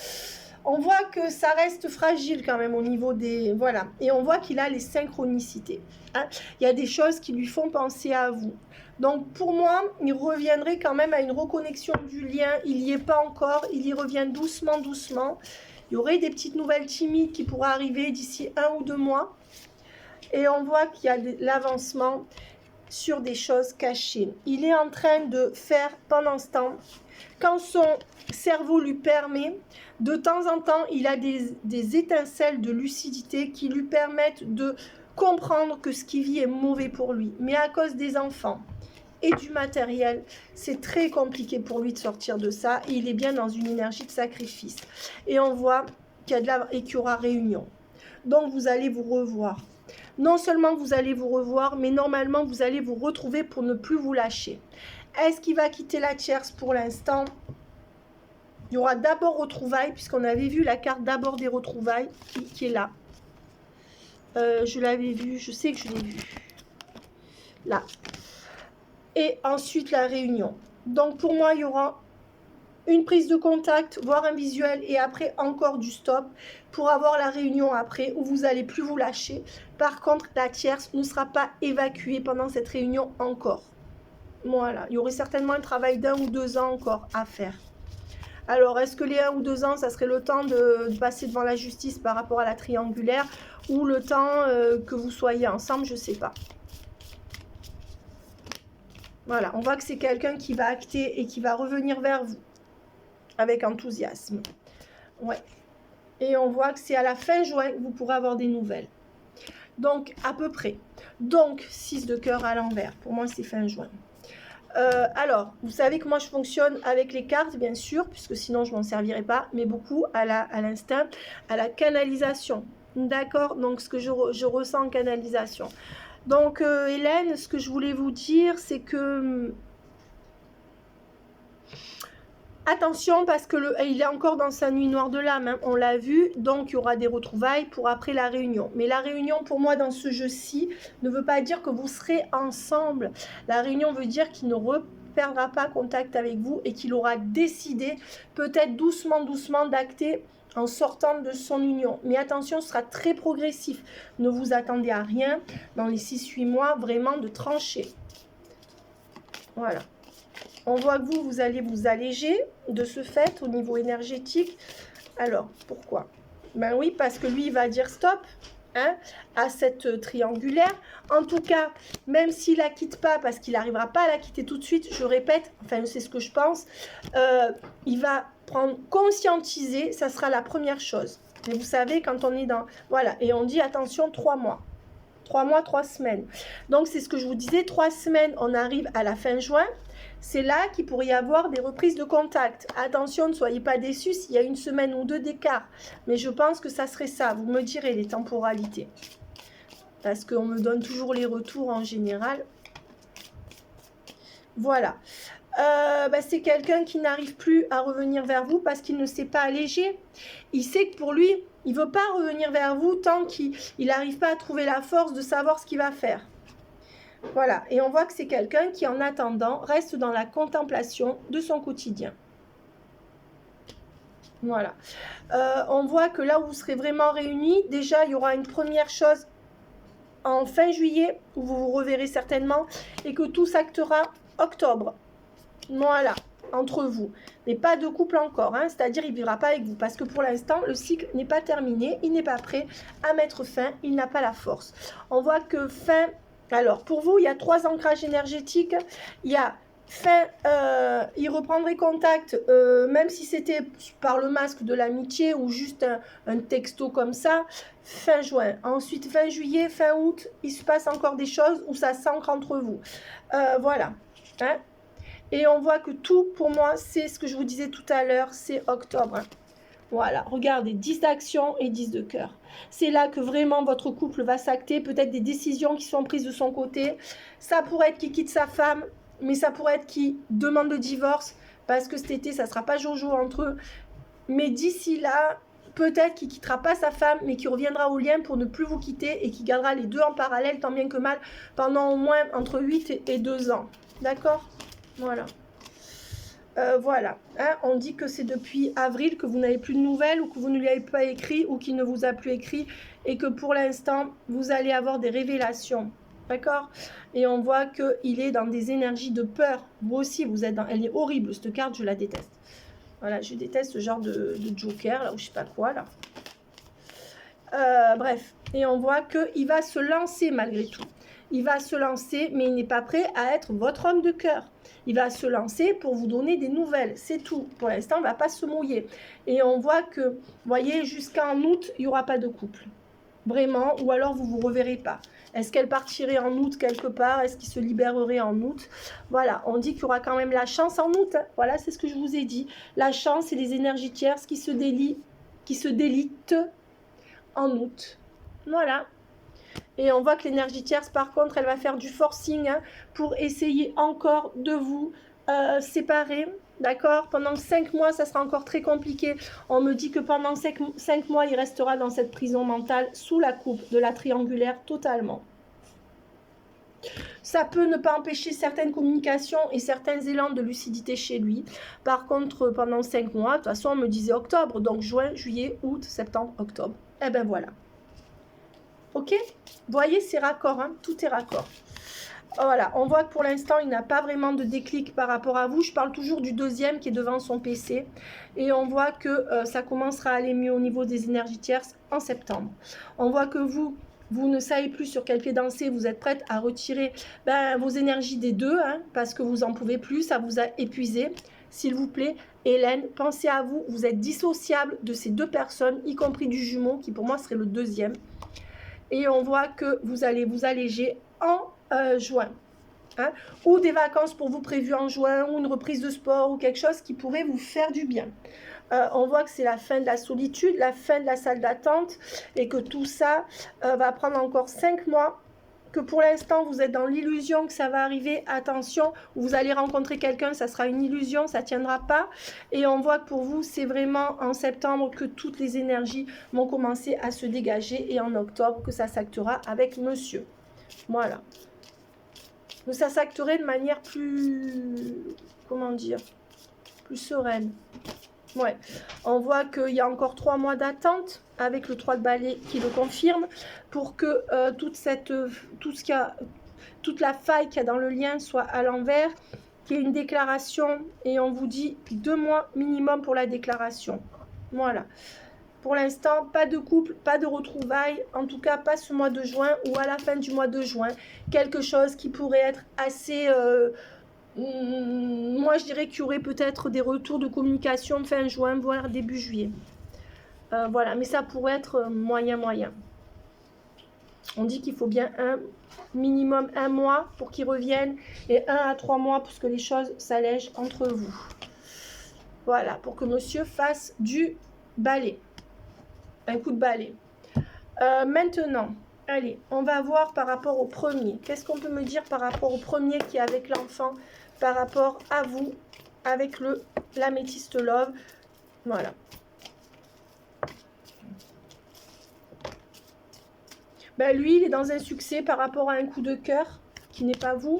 Speaker 1: On voit que ça reste fragile quand même au niveau des... Voilà. Et on voit qu'il a les synchronicités. Hein. Il y a des choses qui lui font penser à vous. Donc, pour moi, il reviendrait quand même à une reconnexion du lien. Il n'y est pas encore. Il y revient doucement, doucement. Il y aurait des petites nouvelles timides qui pourraient arriver d'ici 1 ou 2 mois. Et on voit qu'il y a de l'avancement sur des choses cachées. Il est en train de faire, pendant ce temps, quand son cerveau lui permet, de temps en temps, il a des étincelles de lucidité qui lui permettent de comprendre que ce qu'il vit est mauvais pour lui. Mais à cause des enfants et du matériel, c'est très compliqué pour lui de sortir de ça. Et il est bien dans une énergie de sacrifice. Et on voit qu'il y a qu'il y aura réunion. Donc, vous allez vous revoir. Non seulement vous allez vous revoir, mais normalement, vous allez vous retrouver pour ne plus vous lâcher. Est-ce qu'il va quitter la tierce pour l'instant? Il y aura d'abord retrouvailles, puisqu'on avait vu la carte d'abord des retrouvailles, qui est là. Je l'avais vu, je sais que je l'ai vu. Là. Et ensuite, la réunion. Donc, pour moi, il y aura une prise de contact, voire un visuel, et après encore du stop pour avoir la réunion après où vous allez plus vous lâcher. Par contre, la tierce ne sera pas évacuée pendant cette réunion encore. Voilà, il y aurait certainement un travail d'1 ou 2 ans encore à faire. Alors, est-ce que les 1 ou 2 ans, ça serait le temps de passer devant la justice par rapport à la triangulaire ou le temps que vous soyez ensemble, je ne sais pas. Voilà, on voit que c'est quelqu'un qui va acter et qui va revenir vers vous avec enthousiasme. Ouais. Et on voit que c'est à la fin juin que vous pourrez avoir des nouvelles. Donc, à peu près. Donc, 6 de cœur à l'envers. Pour moi, c'est fin juin. Alors, vous savez que moi, je fonctionne avec les cartes, bien sûr, puisque sinon, je ne m'en servirais pas, mais beaucoup à l'instinct, à la canalisation. D'accord? Donc, ce que je ressens en canalisation. Donc, Hélène, ce que je voulais vous dire, c'est que... Attention parce que il est encore dans sa nuit noire de l'âme, hein, on l'a vu, donc il y aura des retrouvailles pour après la réunion. Mais la réunion pour moi dans ce jeu-ci ne veut pas dire que vous serez ensemble. La réunion veut dire qu'il ne reperdra pas contact avec vous et qu'il aura décidé peut-être doucement d'acter en sortant de son union. Mais attention, ce sera très progressif. Ne vous attendez à rien dans les 6-8 mois vraiment de trancher. Voilà. On voit que vous allez vous alléger de ce fait au niveau énergétique. Alors, pourquoi? Ben oui, parce que lui, il va dire stop hein, à cette triangulaire. En tout cas, même s'il ne la quitte pas, parce qu'il n'arrivera pas à la quitter tout de suite, je répète, enfin, c'est ce que je pense, il va conscientiser, ça sera la première chose. Mais vous savez, quand on est dans... Voilà, et on dit, attention, 3 mois. 3 mois, 3 semaines. Donc, c'est ce que je vous disais, 3 semaines, on arrive à la fin juin. C'est là qu'il pourrait y avoir des reprises de contact. Attention, ne soyez pas déçus s'il y a 1 semaine ou 2 d'écart. Mais je pense que ça serait ça. Vous me direz les temporalités. Parce qu'on me donne toujours les retours en général. Voilà. C'est quelqu'un qui n'arrive plus à revenir vers vous parce qu'il ne s'est pas allégé. Il sait que pour lui, il ne veut pas revenir vers vous tant qu'il n'arrive pas à trouver la force de savoir ce qu'il va faire. Voilà, et on voit que c'est quelqu'un qui, en attendant, reste dans la contemplation de son quotidien. Voilà. On voit que là où vous serez vraiment réunis, déjà, il y aura une première chose en fin juillet, où vous vous reverrez certainement, et que tout s'actera octobre. Voilà, entre vous. Mais pas de couple encore, hein, c'est-à-dire il ne vivra pas avec vous, parce que pour l'instant, le cycle n'est pas terminé, il n'est pas prêt à mettre fin, il n'a pas la force. On voit que fin... Alors, pour vous, il y a 3 ancrages énergétiques. Il y a fin, il reprendrait contact, même si c'était par le masque de l'amitié ou juste un texto comme ça, fin juin. Ensuite, fin juillet, fin août, il se passe encore des choses où ça s'ancre entre vous. Voilà. Hein? Et on voit que tout, pour moi, c'est ce que je vous disais tout à l'heure, c'est octobre. Hein? Voilà, regardez, 10 d'action et 10 de cœur. C'est là que vraiment votre couple va s'acter, peut-être des décisions qui sont prises de son côté. Ça pourrait être qu'il quitte sa femme, mais ça pourrait être qu'il demande le divorce, parce que cet été, ça ne sera pas jojo entre eux. Mais d'ici là, peut-être qu'il ne quittera pas sa femme, mais qu'il reviendra au lien pour ne plus vous quitter et qu'il gardera les deux en parallèle, tant bien que mal, pendant au moins entre 8 et 2 ans. D'accord? Voilà. Voilà, hein, on dit que c'est depuis avril que vous n'avez plus de nouvelles ou que vous ne lui avez pas écrit ou qu'il ne vous a plus écrit et que pour l'instant, vous allez avoir des révélations, d'accord? Et on voit qu'il est dans des énergies de peur. Vous aussi, vous êtes dans... Elle est horrible, cette carte, je la déteste. Voilà, je déteste ce genre de joker, là, ou je sais pas quoi, là. Bref, et on voit qu'il va se lancer malgré tout. Il va se lancer, mais il n'est pas prêt à être votre homme de cœur. Il va se lancer pour vous donner des nouvelles, c'est tout. Pour l'instant, il ne va pas se mouiller. Et on voit que, vous voyez, jusqu'en août, il n'y aura pas de couple. Vraiment, ou alors vous ne vous reverrez pas. Est-ce qu'elle partirait en août quelque part? Est-ce qu'il se libérerait en août? Voilà, on dit qu'il y aura quand même la chance en août. Hein. Voilà, c'est ce que je vous ai dit. La chance et les énergies tierces qui se délitent en août. Voilà. Et on voit que l'énergie tierce, par contre, elle va faire du forcing hein, pour essayer encore de vous séparer. D'accord? Pendant 5 mois, ça sera encore très compliqué. On me dit que pendant 5 mois, il restera dans cette prison mentale sous la coupe de la triangulaire totalement. Ça peut ne pas empêcher certaines communications et certains élans de lucidité chez lui. Par contre, pendant 5 mois, de toute façon, on me disait octobre, donc juin, juillet, août, septembre, octobre. Eh ben voilà. Ok? Vous voyez, c'est raccord, hein? Tout est raccord. Voilà, on voit que pour l'instant, il n'a pas vraiment de déclic par rapport à vous. Je parle toujours du deuxième qui est devant son PC. Et on voit que ça commencera à aller mieux au niveau des énergies tierces en septembre. On voit que vous ne savez plus sur quel pied danser. Vous êtes prête à retirer vos énergies des deux, hein, parce que vous n'en pouvez plus. Ça vous a épuisé. S'il vous plaît, Hélène, pensez à vous. Vous êtes dissociable de ces deux personnes, y compris du jumeau, qui pour moi serait le deuxième. Et on voit que vous allez vous alléger en juin, hein, ou des vacances pour vous prévues en juin, ou une reprise de sport, ou quelque chose qui pourrait vous faire du bien. On voit que c'est la fin de la solitude, la fin de la salle d'attente, et que tout ça va prendre encore 5 mois, que pour l'instant vous êtes dans l'illusion que ça va arriver. Attention, vous allez rencontrer quelqu'un, ça sera une illusion, ça ne tiendra pas. Et on voit que pour vous, c'est vraiment en septembre que toutes les énergies vont commencer à se dégager, et en octobre que ça s'actera avec monsieur. Voilà. Que ça s'acterait de manière plus, comment dire, plus sereine. Ouais, on voit qu'il y a encore 3 mois d'attente avec le 3 de balai qui le confirme pour que toute la faille qu'il y a dans le lien soit à l'envers, qu'il y ait une déclaration, et on vous dit 2 mois minimum pour la déclaration. Voilà. Pour l'instant, pas de couple, pas de retrouvailles, en tout cas pas ce mois de juin ou à la fin du mois de juin. Quelque chose qui pourrait être assez... moi, je dirais qu'il y aurait peut-être des retours de communication fin juin, voire début juillet. Voilà, mais ça pourrait être moyen. On dit qu'il faut bien minimum 1 mois pour qu'ils reviennent, et 1 à 3 mois pour que les choses s'allègent entre vous. Voilà, pour que monsieur fasse du balai. Un coup de balai. Maintenant, allez, on va voir par rapport au premier. Qu'est-ce qu'on peut me dire par rapport au premier qui est avec l'enfant, par rapport à vous, avec l'améthyste love. Voilà. Ben, lui, il est dans un succès par rapport à un coup de cœur qui n'est pas vous.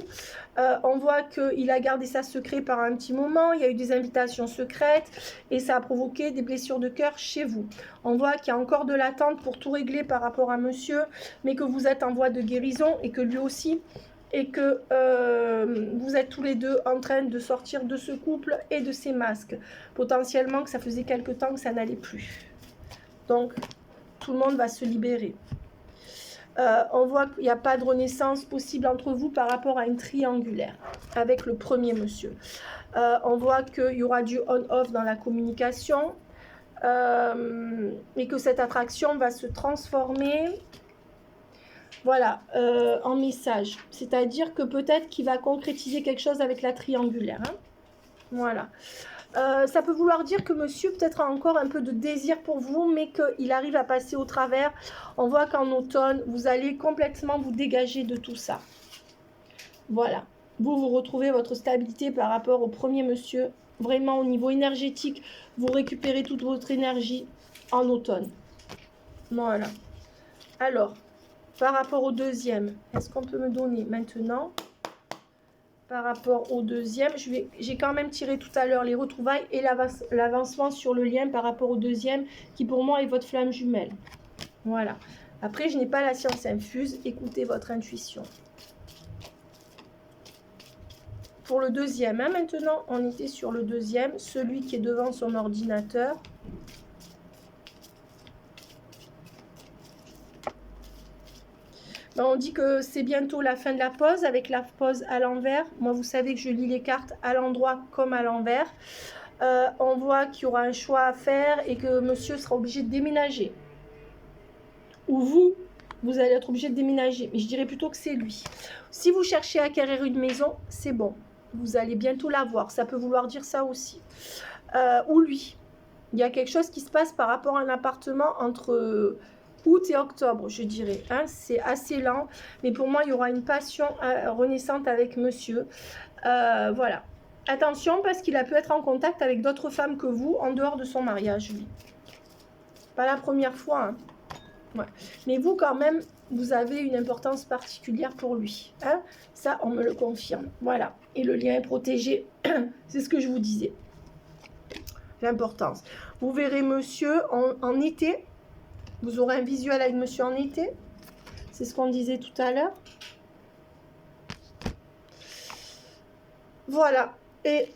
Speaker 1: On voit qu'il a gardé ça secret par un petit moment. Il y a eu des invitations secrètes et ça a provoqué des blessures de cœur chez vous. On voit qu'il y a encore de l'attente pour tout régler par rapport à monsieur, mais que vous êtes en voie de guérison, et que lui aussi, et que vous êtes tous les deux en train de sortir de ce couple et de ces masques. Potentiellement que ça faisait quelque temps que ça n'allait plus. Donc, tout le monde va se libérer. On voit qu'il n'y a pas de renaissance possible entre vous par rapport à une triangulaire avec le premier monsieur. On voit qu'il y aura du on-off dans la communication, et que cette attraction va se transformer, voilà, en message. C'est-à-dire que peut-être qu'il va concrétiser quelque chose avec la triangulaire. Hein. Voilà. Ça peut vouloir dire que monsieur peut-être a encore un peu de désir pour vous, mais qu'il arrive à passer au travers. On voit qu'en automne, vous allez complètement vous dégager de tout ça. Voilà. Vous retrouvez votre stabilité par rapport au premier monsieur. Vraiment, au niveau énergétique, vous récupérez toute votre énergie en automne. Voilà. Alors, par rapport au deuxième, est-ce qu'on peut me donner maintenant... Par rapport au deuxième, j'ai quand même tiré tout à l'heure les retrouvailles et l'avancement sur le lien par rapport au deuxième, qui pour moi est votre flamme jumelle. Voilà. Après, je n'ai pas la science infuse. Écoutez votre intuition. Pour le deuxième, hein, maintenant, on était sur le deuxième, celui qui est devant son ordinateur. On dit que c'est bientôt la fin de la pause, avec la pause à l'envers. Moi, vous savez que je lis les cartes à l'endroit comme à l'envers. On voit qu'il y aura un choix à faire et que monsieur sera obligé de déménager. Ou vous allez être obligé de déménager. Mais je dirais plutôt que c'est lui. Si vous cherchez à acquérir une maison, c'est bon. Vous allez bientôt l'avoir. Ça peut vouloir dire ça aussi. Ou lui. Il y a quelque chose qui se passe par rapport à un appartement entre... août et octobre, je dirais. Hein, c'est assez lent. Mais pour moi, il y aura une passion renaissante avec monsieur. Voilà. Attention, parce qu'il a pu être en contact avec d'autres femmes que vous en dehors de son mariage, lui. Pas la première fois, hein. Ouais. Mais vous, quand même, vous avez une importance particulière pour lui. Hein, ça, on me le confirme. Voilà. Et le lien est protégé. C'est ce que je vous disais. L'importance. Vous verrez monsieur en été. Vous aurez un visuel avec monsieur en été. C'est ce qu'on disait tout à l'heure. Voilà. Et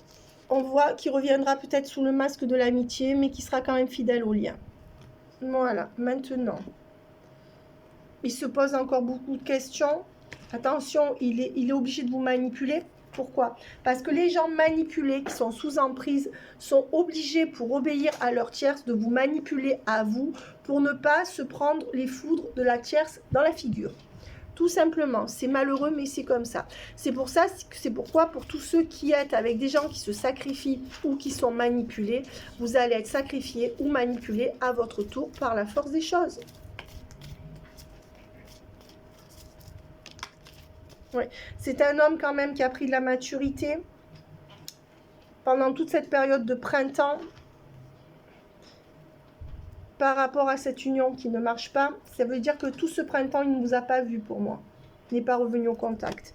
Speaker 1: on voit qu'il reviendra peut-être sous le masque de l'amitié, mais qui sera quand même fidèle au lien. Voilà. Maintenant, il se pose encore beaucoup de questions. Attention, il est obligé de vous manipuler. Pourquoi? Parce que les gens manipulés qui sont sous emprise sont obligés, pour obéir à leur tierce, de vous manipuler à vous pour ne pas se prendre les foudres de la tierce dans la figure. Tout simplement, c'est malheureux, mais c'est comme ça. C'est pourquoi pour tous ceux qui êtes avec des gens qui se sacrifient ou qui sont manipulés, vous allez être sacrifiés ou manipulés à votre tour par la force des choses. Ouais. C'est un homme quand même qui a pris de la maturité pendant toute cette période de printemps par rapport à cette union qui ne marche pas. Ça veut dire que tout ce printemps, il ne vous a pas vu pour moi. Il n'est pas revenu au contact.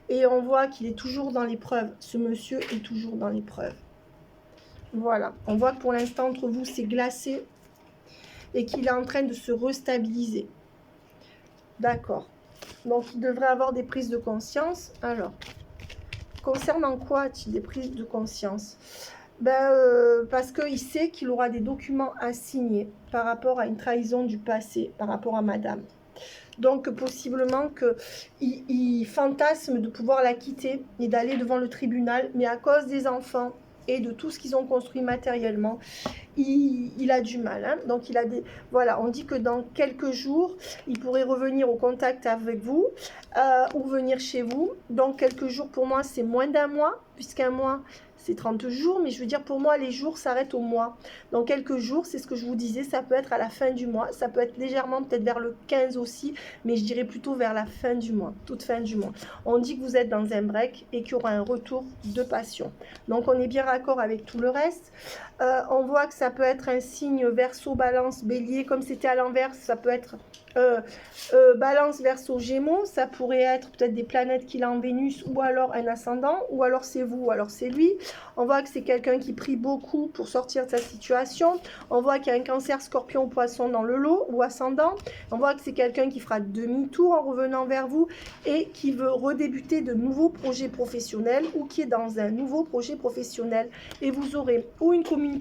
Speaker 1: Et on voit qu'il est toujours dans l'épreuve. Ce monsieur est toujours dans l'épreuve. Voilà. On voit que pour l'instant, entre vous, c'est glacé et qu'il est en train de se restabiliser. D'accord. Donc, il devrait avoir des prises de conscience. Alors, concernant quoi a-t-il des prises de conscience? Parce qu'il sait qu'il aura des documents à signer par rapport à une trahison du passé, par rapport à madame. Donc, possiblement qu'il fantasme de pouvoir la quitter et d'aller devant le tribunal, mais à cause des enfants et de tout ce qu'ils ont construit matériellement, il a du mal. Hein. Donc, il a des... Voilà, on dit que dans quelques jours, il pourrait revenir au contact avec vous ou venir chez vous. Donc, quelques jours, pour moi, c'est moins d'un mois, puisqu'un mois, c'est 30 jours. Mais je veux dire, pour moi, les jours s'arrêtent au mois. Dans quelques jours, c'est ce que je vous disais, ça peut être à la fin du mois. Ça peut être légèrement, peut-être vers le 15 aussi, mais je dirais plutôt vers la fin du mois, toute fin du mois. On dit que vous êtes dans un break et qu'il y aura un retour de passion. Donc, on est bien raccord avec tout le reste. On voit que ça peut être un signe verso, balance, bélier, comme c'était à l'envers, ça peut être balance, verso, gémeaux, ça pourrait être peut-être des planètes qu'il a en Vénus, ou alors un ascendant, ou alors c'est vous, ou alors c'est lui. On voit que c'est quelqu'un qui prie beaucoup pour sortir de sa situation. On voit qu'il y a un cancer, scorpion, poisson dans le lot, ou ascendant. On voit que c'est quelqu'un qui fera demi-tour en revenant vers vous, et qui veut redébuter de nouveaux projets professionnels, ou qui est dans un nouveau projet professionnel, et vous aurez ou une communication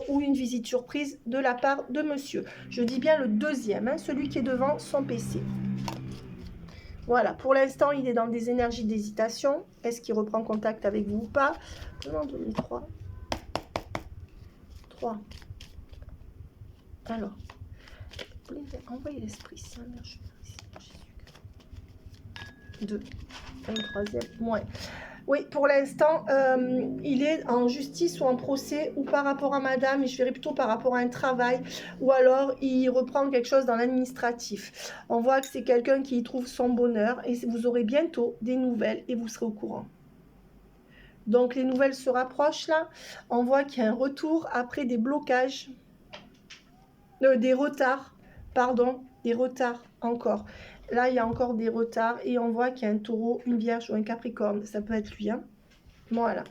Speaker 1: ou une visite surprise de la part de monsieur. Je dis bien le deuxième, hein, celui qui est devant son PC. Voilà, pour l'instant, il est dans des énergies d'hésitation. Est-ce qu'il reprend contact avec vous ou pas? Comment donner 3 3. Alors, envoyez l'esprit saint, 2. Un troisième, ouais. Oui, pour l'instant, il est en justice ou en procès ou par rapport à madame, et je verrai plutôt par rapport à un travail, ou alors il reprend quelque chose dans l'administratif. On voit que c'est quelqu'un qui y trouve son bonheur et vous aurez bientôt des nouvelles et vous serez au courant. Donc les nouvelles se rapprochent là. On voit qu'il y a un retour après des blocages, des retards, pardon, des retards encore. Là, il y a encore des retards et on voit qu'il y a un taureau, une vierge ou un capricorne. Ça peut être lui. Hein. Voilà.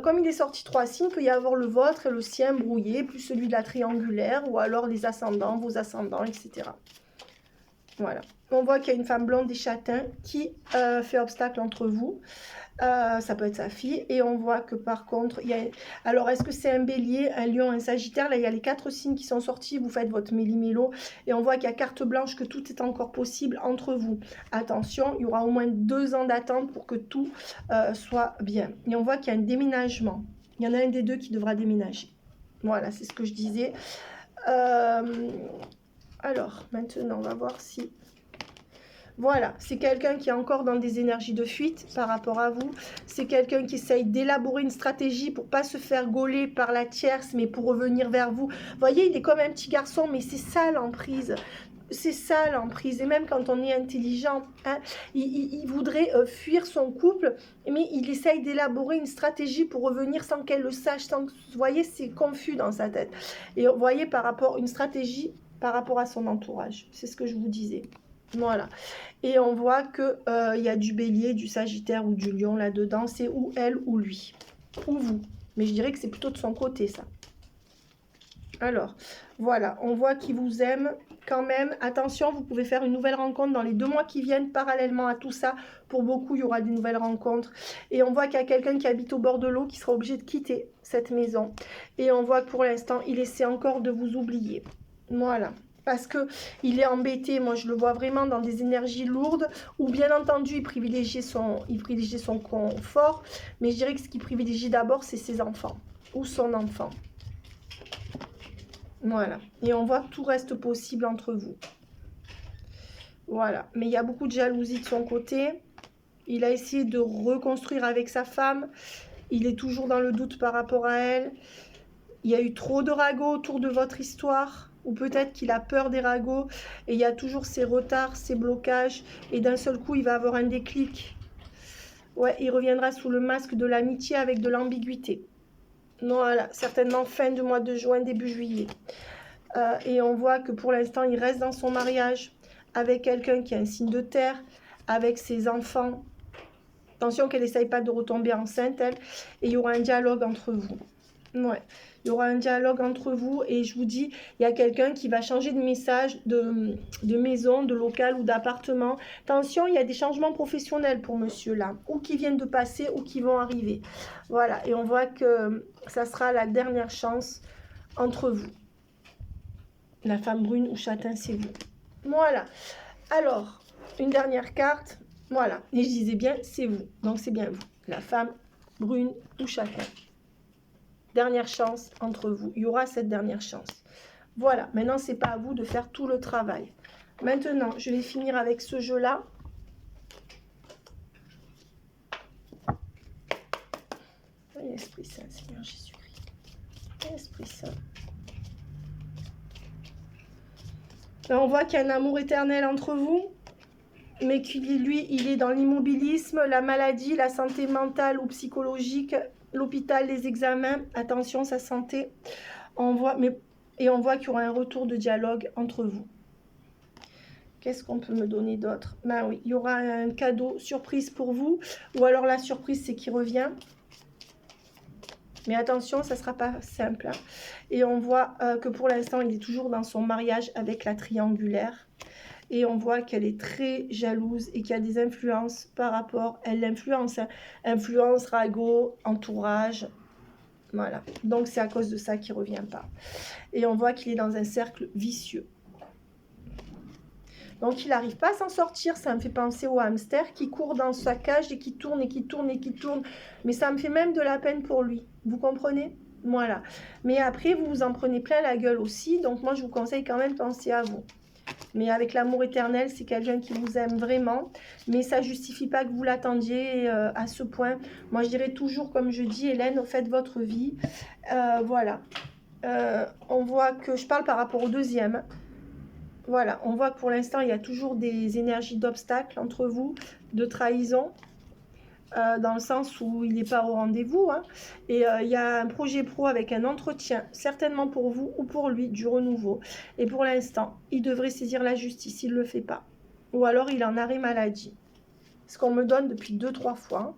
Speaker 1: Comme il est sorti 3 signes, il peut y avoir le vôtre et le sien brouillé, plus celui de la triangulaire, ou alors les ascendants, vos ascendants, etc. Voilà. On voit qu'il y a une femme blonde et châtain qui fait obstacle entre vous. Ça peut être sa fille. Et on voit que par contre, il y a... Alors, est-ce que c'est un bélier, un lion, un sagittaire? Là, il y a les 4 signes qui sont sortis. Vous faites votre méli-mélo. Et on voit qu'il y a carte blanche, que tout est encore possible entre vous. Attention, il y aura au moins 2 ans d'attente pour que tout soit bien. Et on voit qu'il y a un déménagement. Il y en a un des deux qui devra déménager. Voilà, c'est ce que je disais. Alors, maintenant, on va voir si... Voilà, c'est quelqu'un qui est encore dans des énergies de fuite par rapport à vous. C'est quelqu'un qui essaye d'élaborer une stratégie pour pas se faire gauler par la tierce, mais pour revenir vers vous. Vous voyez, il est comme un petit garçon, mais c'est ça l'emprise. c'est ça l'emprise. Et même quand on est intelligent, hein, il voudrait fuir son couple, mais il essaye d'élaborer une stratégie pour revenir sans qu'elle le sache. Vous voyez, c'est confus dans sa tête. Et vous voyez, par rapport une stratégie par rapport à son entourage. C'est ce que je vous disais. Voilà. Et on voit qu'il y a du bélier, du sagittaire ou du lion là-dedans. C'est ou elle ou lui. Ou vous. Mais je dirais que c'est plutôt de son côté, ça. Alors, voilà. On voit qu'il vous aime quand même. Attention, vous pouvez faire une nouvelle rencontre dans les 2 mois qui viennent parallèlement à tout ça. Pour beaucoup, il y aura des nouvelles rencontres. Et on voit qu'il y a quelqu'un qui habite au bord de l'eau qui sera obligé de quitter cette maison. Et on voit que pour l'instant, il essaie encore de vous oublier. Voilà. Parce qu'il est embêté, moi je le vois vraiment dans des énergies lourdes, où bien entendu il privilégie son confort, mais je dirais que ce qu'il privilégie d'abord c'est ses enfants, ou son enfant. Voilà, et on voit que tout reste possible entre vous. Voilà, mais il y a beaucoup de jalousie de son côté, il a essayé de reconstruire avec sa femme, il est toujours dans le doute par rapport à elle, il y a eu trop de ragots autour de votre histoire, ou peut-être qu'il a peur des ragots et il y a toujours ces retards, ces blocages et d'un seul coup il va avoir un déclic. Ouais, il reviendra sous le masque de l'amitié avec de l'ambiguïté. Voilà, certainement fin du mois de juin, début juillet. Et on voit que pour l'instant il reste dans son mariage avec quelqu'un qui a un signe de terre, avec ses enfants. Attention qu'elle n'essaye pas de retomber enceinte, elle. Et il y aura un dialogue entre vous. Ouais, il y aura un dialogue entre vous et je vous dis, il y a quelqu'un qui va changer de message, de maison, de local ou d'appartement. Attention, il y a des changements professionnels pour monsieur là, ou qui viennent de passer ou qui vont arriver. Voilà, et on voit que ça sera la dernière chance entre vous. La femme brune ou châtain, c'est vous. Voilà, alors, une dernière carte, voilà, et je disais bien, c'est vous, donc c'est bien vous. La femme brune ou châtain. Dernière chance entre vous. Il y aura cette dernière chance. Voilà. Maintenant, c'est pas à vous de faire tout le travail. Maintenant, je vais finir avec ce jeu-là. Esprit Saint, Seigneur Jésus-Christ. Esprit Saint. Là, on voit qu'il y a un amour éternel entre vous, mais qu'il, lui, il est dans l'immobilisme, la maladie, la santé mentale ou psychologique, l'hôpital, les examens, attention, sa santé. On voit qu'il y aura un retour de dialogue entre vous. Qu'est-ce qu'on peut me donner d'autre? Ben oui, il y aura un cadeau surprise pour vous, ou alors la surprise, c'est qu'il revient. Mais attention, ça ne sera pas simple. Hein. Et on voit que pour l'instant, il est toujours dans son mariage avec la triangulaire. Et on voit qu'elle est très jalouse et qu'il y a des influences par rapport... Elle l'influence, hein. Influence, ragot, entourage. Voilà. Donc, c'est à cause de ça qu'il ne revient pas. Et on voit qu'il est dans un cercle vicieux. Donc, il n'arrive pas à s'en sortir. Ça me fait penser au hamster qui court dans sa cage et qui tourne et qui tourne et qui tourne. Mais ça me fait même de la peine pour lui. Vous comprenez? Voilà. Mais après, vous vous en prenez plein la gueule aussi. Donc, moi, je vous conseille quand même de penser à vous. Mais avec l'amour éternel, c'est quelqu'un qui vous aime vraiment. Mais ça ne justifie pas que vous l'attendiez à ce point. Moi, je dirais toujours, comme je dis, Hélène, faites votre vie. Voilà. On voit que je parle par rapport au deuxième. Voilà, on voit que pour l'instant, il y a toujours des énergies d'obstacle entre vous, de trahison, dans le sens où il n'est pas au rendez-vous. Hein. Et il y a un projet pro avec un entretien, certainement pour vous ou pour lui, du renouveau. Et pour l'instant, il devrait saisir la justice, il ne le fait pas. Ou alors, il est en arrêt maladie. Ce qu'on me donne depuis 2-3 fois.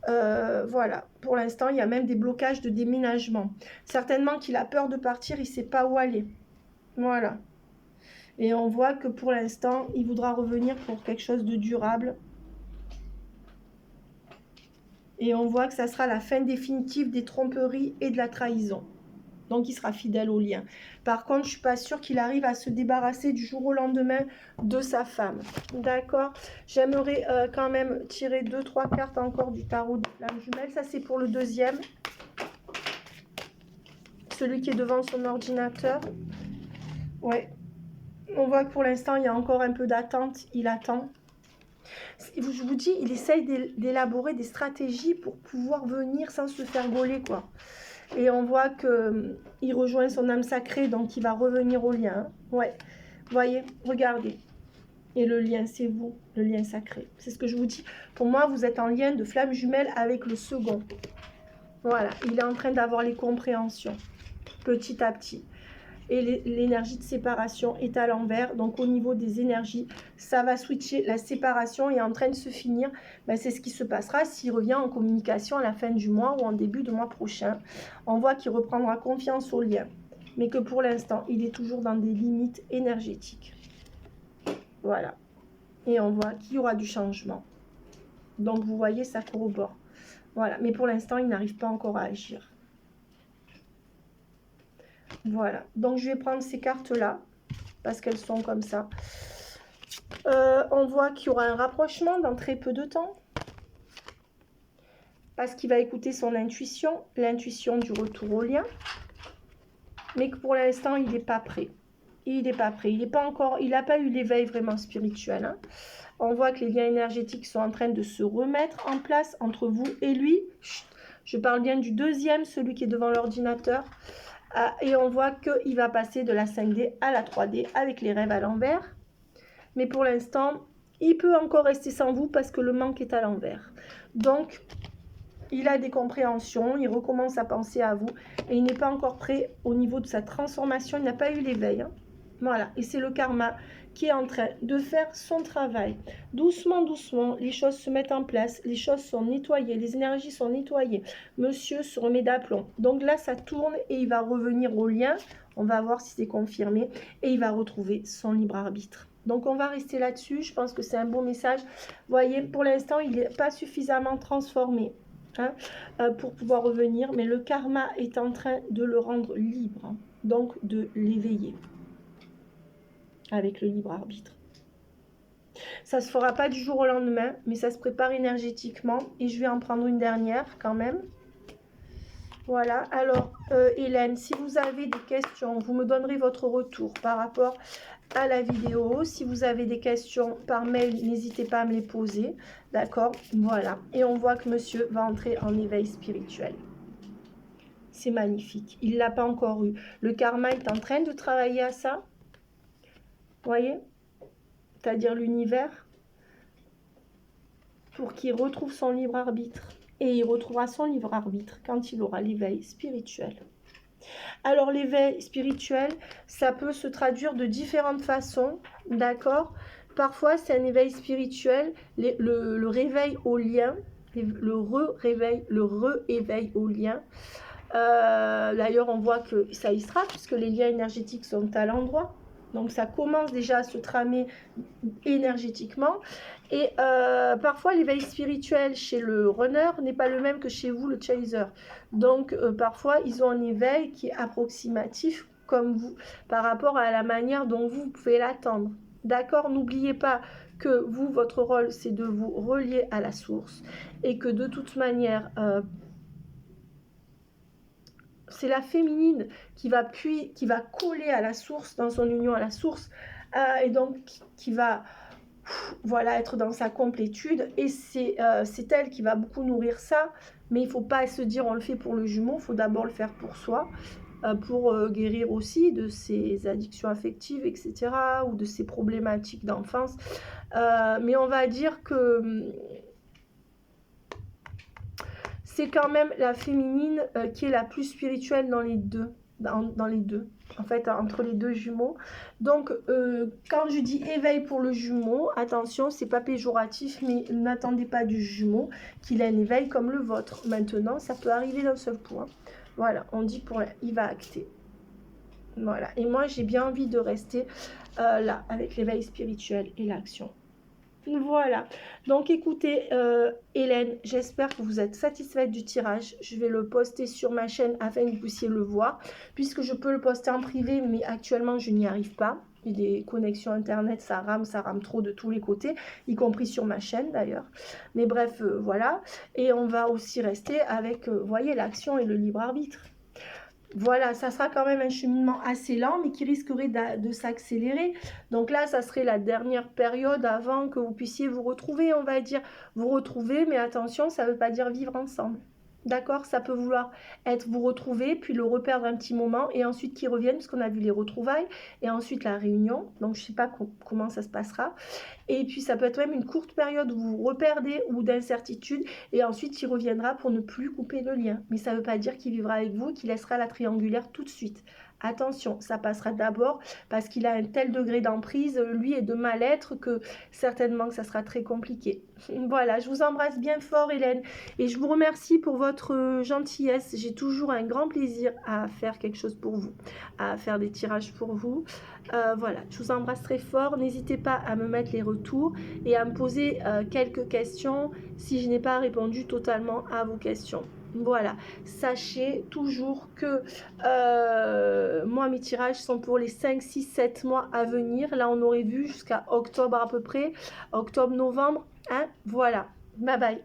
Speaker 1: Voilà, pour l'instant, il y a même des blocages de déménagement. Certainement qu'il a peur de partir, il ne sait pas où aller. Voilà. Et on voit que pour l'instant, il voudra revenir pour quelque chose de durable. Et on voit que ça sera la fin définitive des tromperies et de la trahison. Donc, il sera fidèle au lien. Par contre, je ne suis pas sûre qu'il arrive à se débarrasser du jour au lendemain de sa femme. D'accord? J'aimerais quand même tirer 2-3 cartes encore du tarot des flammes jumelles. Ça, c'est pour le deuxième. Celui qui est devant son ordinateur. Ouais. On voit que pour l'instant, il y a encore un peu d'attente. Il attend. Je vous dis, il essaye d'élaborer des stratégies pour pouvoir venir sans se faire gauler, quoi. Et on voit qu'il rejoint son âme sacrée, donc il va revenir au lien. Ouais. Voyez, regardez. Et le lien, c'est vous, le lien sacré. C'est ce que je vous dis. Pour moi, vous êtes en lien de flamme jumelle avec le second. Voilà, il est en train d'avoir les compréhensions, petit à petit. Et l'énergie de séparation est à l'envers. Donc, au niveau des énergies, ça va switcher. La séparation est en train de se finir. Ben, c'est ce qui se passera s'il revient en communication à la fin du mois ou en début de mois prochain. On voit qu'il reprendra confiance au lien. Mais que pour l'instant, il est toujours dans des limites énergétiques. Voilà. Et on voit qu'il y aura du changement. Donc, vous voyez, ça corrobore. Voilà. Mais pour l'instant, il n'arrive pas encore à agir. Voilà. Donc, je vais prendre ces cartes-là. Parce qu'elles sont comme ça. On voit qu'il y aura un rapprochement dans très peu de temps. Parce qu'il va écouter son intuition. L'intuition du retour au lien. Mais que pour l'instant, il n'est pas prêt. Il n'est pas prêt, il n'est pas encore, il n'a pas eu l'éveil vraiment spirituel. Hein. On voit que les liens énergétiques sont en train de se remettre en place entre vous et lui. Chut, je parle bien du deuxième, celui qui est devant l'ordinateur. Et on voit qu'il va passer de la 5D à la 3D avec les rêves à l'envers. Mais pour l'instant, il peut encore rester sans vous parce que le manque est à l'envers. Donc, il a des compréhensions, il recommence à penser à vous. Et il n'est pas encore prêt au niveau de sa transformation, il n'a pas eu l'éveil. Hein. Voilà, et c'est le karma qui est en train de faire son travail. Doucement, doucement, les choses se mettent en place, les choses sont nettoyées, les énergies sont nettoyées. Monsieur se remet d'aplomb. Donc là, ça tourne et il va revenir au lien. On va voir si c'est confirmé. Et il va retrouver son libre arbitre. Donc on va rester là-dessus. Je pense que c'est un bon message. Vous voyez, pour l'instant, il n'est pas suffisamment transformé. Hein, pour pouvoir revenir. Mais le karma est en train de le rendre libre. Hein, donc de l'éveiller. Avec le libre arbitre. Ça ne se fera pas du jour au lendemain, mais ça se prépare énergétiquement. Et je vais en prendre une dernière quand même. Voilà, alors Hélène, si vous avez des questions, vous me donnerez votre retour par rapport à la vidéo. Si vous avez des questions par mail, n'hésitez pas à me les poser. D'accord, voilà. Et on voit que monsieur va entrer en éveil spirituel. C'est magnifique. Il ne l'a pas encore eu. Le karma est en train de travailler à ça. Voyez, c'est-à-dire l'univers, pour qu'il retrouve son libre arbitre. Et il retrouvera son libre arbitre quand il aura l'éveil spirituel. Alors l'éveil spirituel, ça peut se traduire de différentes façons, d'accord? Parfois c'est un éveil spirituel, le réveil au lien, le re-éveil au lien. D'ailleurs on voit que ça y sera, puisque les liens énergétiques sont à l'endroit. Donc ça commence déjà à se tramer énergétiquement. Et parfois l'éveil spirituel chez le runner n'est pas le même que chez vous le chaser. Donc parfois ils ont un éveil qui est approximatif comme vous, par rapport à la manière dont vous pouvez l'attendre. D'accord, n'oubliez pas que vous, votre rôle, c'est de vous relier à la source. Et que de toute manière... c'est la féminine qui va coller à la source, dans son union à la source, et donc qui va voilà, être dans sa complétude. Et c'est elle qui va beaucoup nourrir ça. Mais il ne faut pas se dire on le fait pour le jumeau, il faut d'abord le faire pour soi, pour guérir aussi de ses addictions affectives, etc., ou de ses problématiques d'enfance. Mais on va dire que... c'est quand même la féminine qui est la plus spirituelle dans les deux, dans les deux, en fait, entre les deux jumeaux. Donc, quand je dis éveil pour le jumeau, attention, c'est pas péjoratif, mais n'attendez pas du jumeau qu'il ait un éveil comme le vôtre. Maintenant, ça peut arriver d'un seul coup. Hein. Voilà, on dit pour il va acter. Voilà, et moi, j'ai bien envie de rester là, avec l'éveil spirituel et l'action. Voilà, donc écoutez Hélène, j'espère que vous êtes satisfaite du tirage. Je vais le poster sur ma chaîne afin que vous puissiez le voir, puisque je peux le poster en privé, mais actuellement je n'y arrive pas. Il y a des connexions internet, ça rame trop de tous les côtés, y compris sur ma chaîne d'ailleurs. Mais bref, voilà, et on va aussi rester avec, vous voyez, l'action et le libre arbitre. Voilà, ça sera quand même un cheminement assez lent, mais qui risquerait de s'accélérer. Donc là, ça serait la dernière période avant que vous puissiez vous retrouver, on va dire. Vous retrouver, mais attention, ça ne veut pas dire vivre ensemble. D'accord, ça peut vouloir être vous retrouver, puis le reperdre un petit moment, et ensuite qu'ils reviennent, parce qu'on a vu les retrouvailles, et ensuite la réunion. Donc, je ne sais pas comment ça se passera. Et puis, ça peut être même une courte période où vous vous reperdez ou d'incertitude, et ensuite, il reviendra pour ne plus couper le lien. Mais ça ne veut pas dire qu'il vivra avec vous, qu'il laissera la triangulaire tout de suite. Attention, ça passera d'abord parce qu'il a un tel degré d'emprise, lui, et de mal-être, que certainement que ça sera très compliqué. Voilà, je vous embrasse bien fort, Hélène, et je vous remercie pour votre gentillesse. J'ai toujours un grand plaisir à faire quelque chose pour vous, à faire des tirages pour vous. Voilà, je vous embrasse très fort. N'hésitez pas à me mettre les retours et à me poser quelques questions si je n'ai pas répondu totalement à vos questions. Voilà, sachez toujours que moi, mes tirages sont pour les 5, 6, 7 mois à venir. Là, on aurait vu jusqu'à octobre à peu près, octobre-novembre. Hein, voilà, bye bye.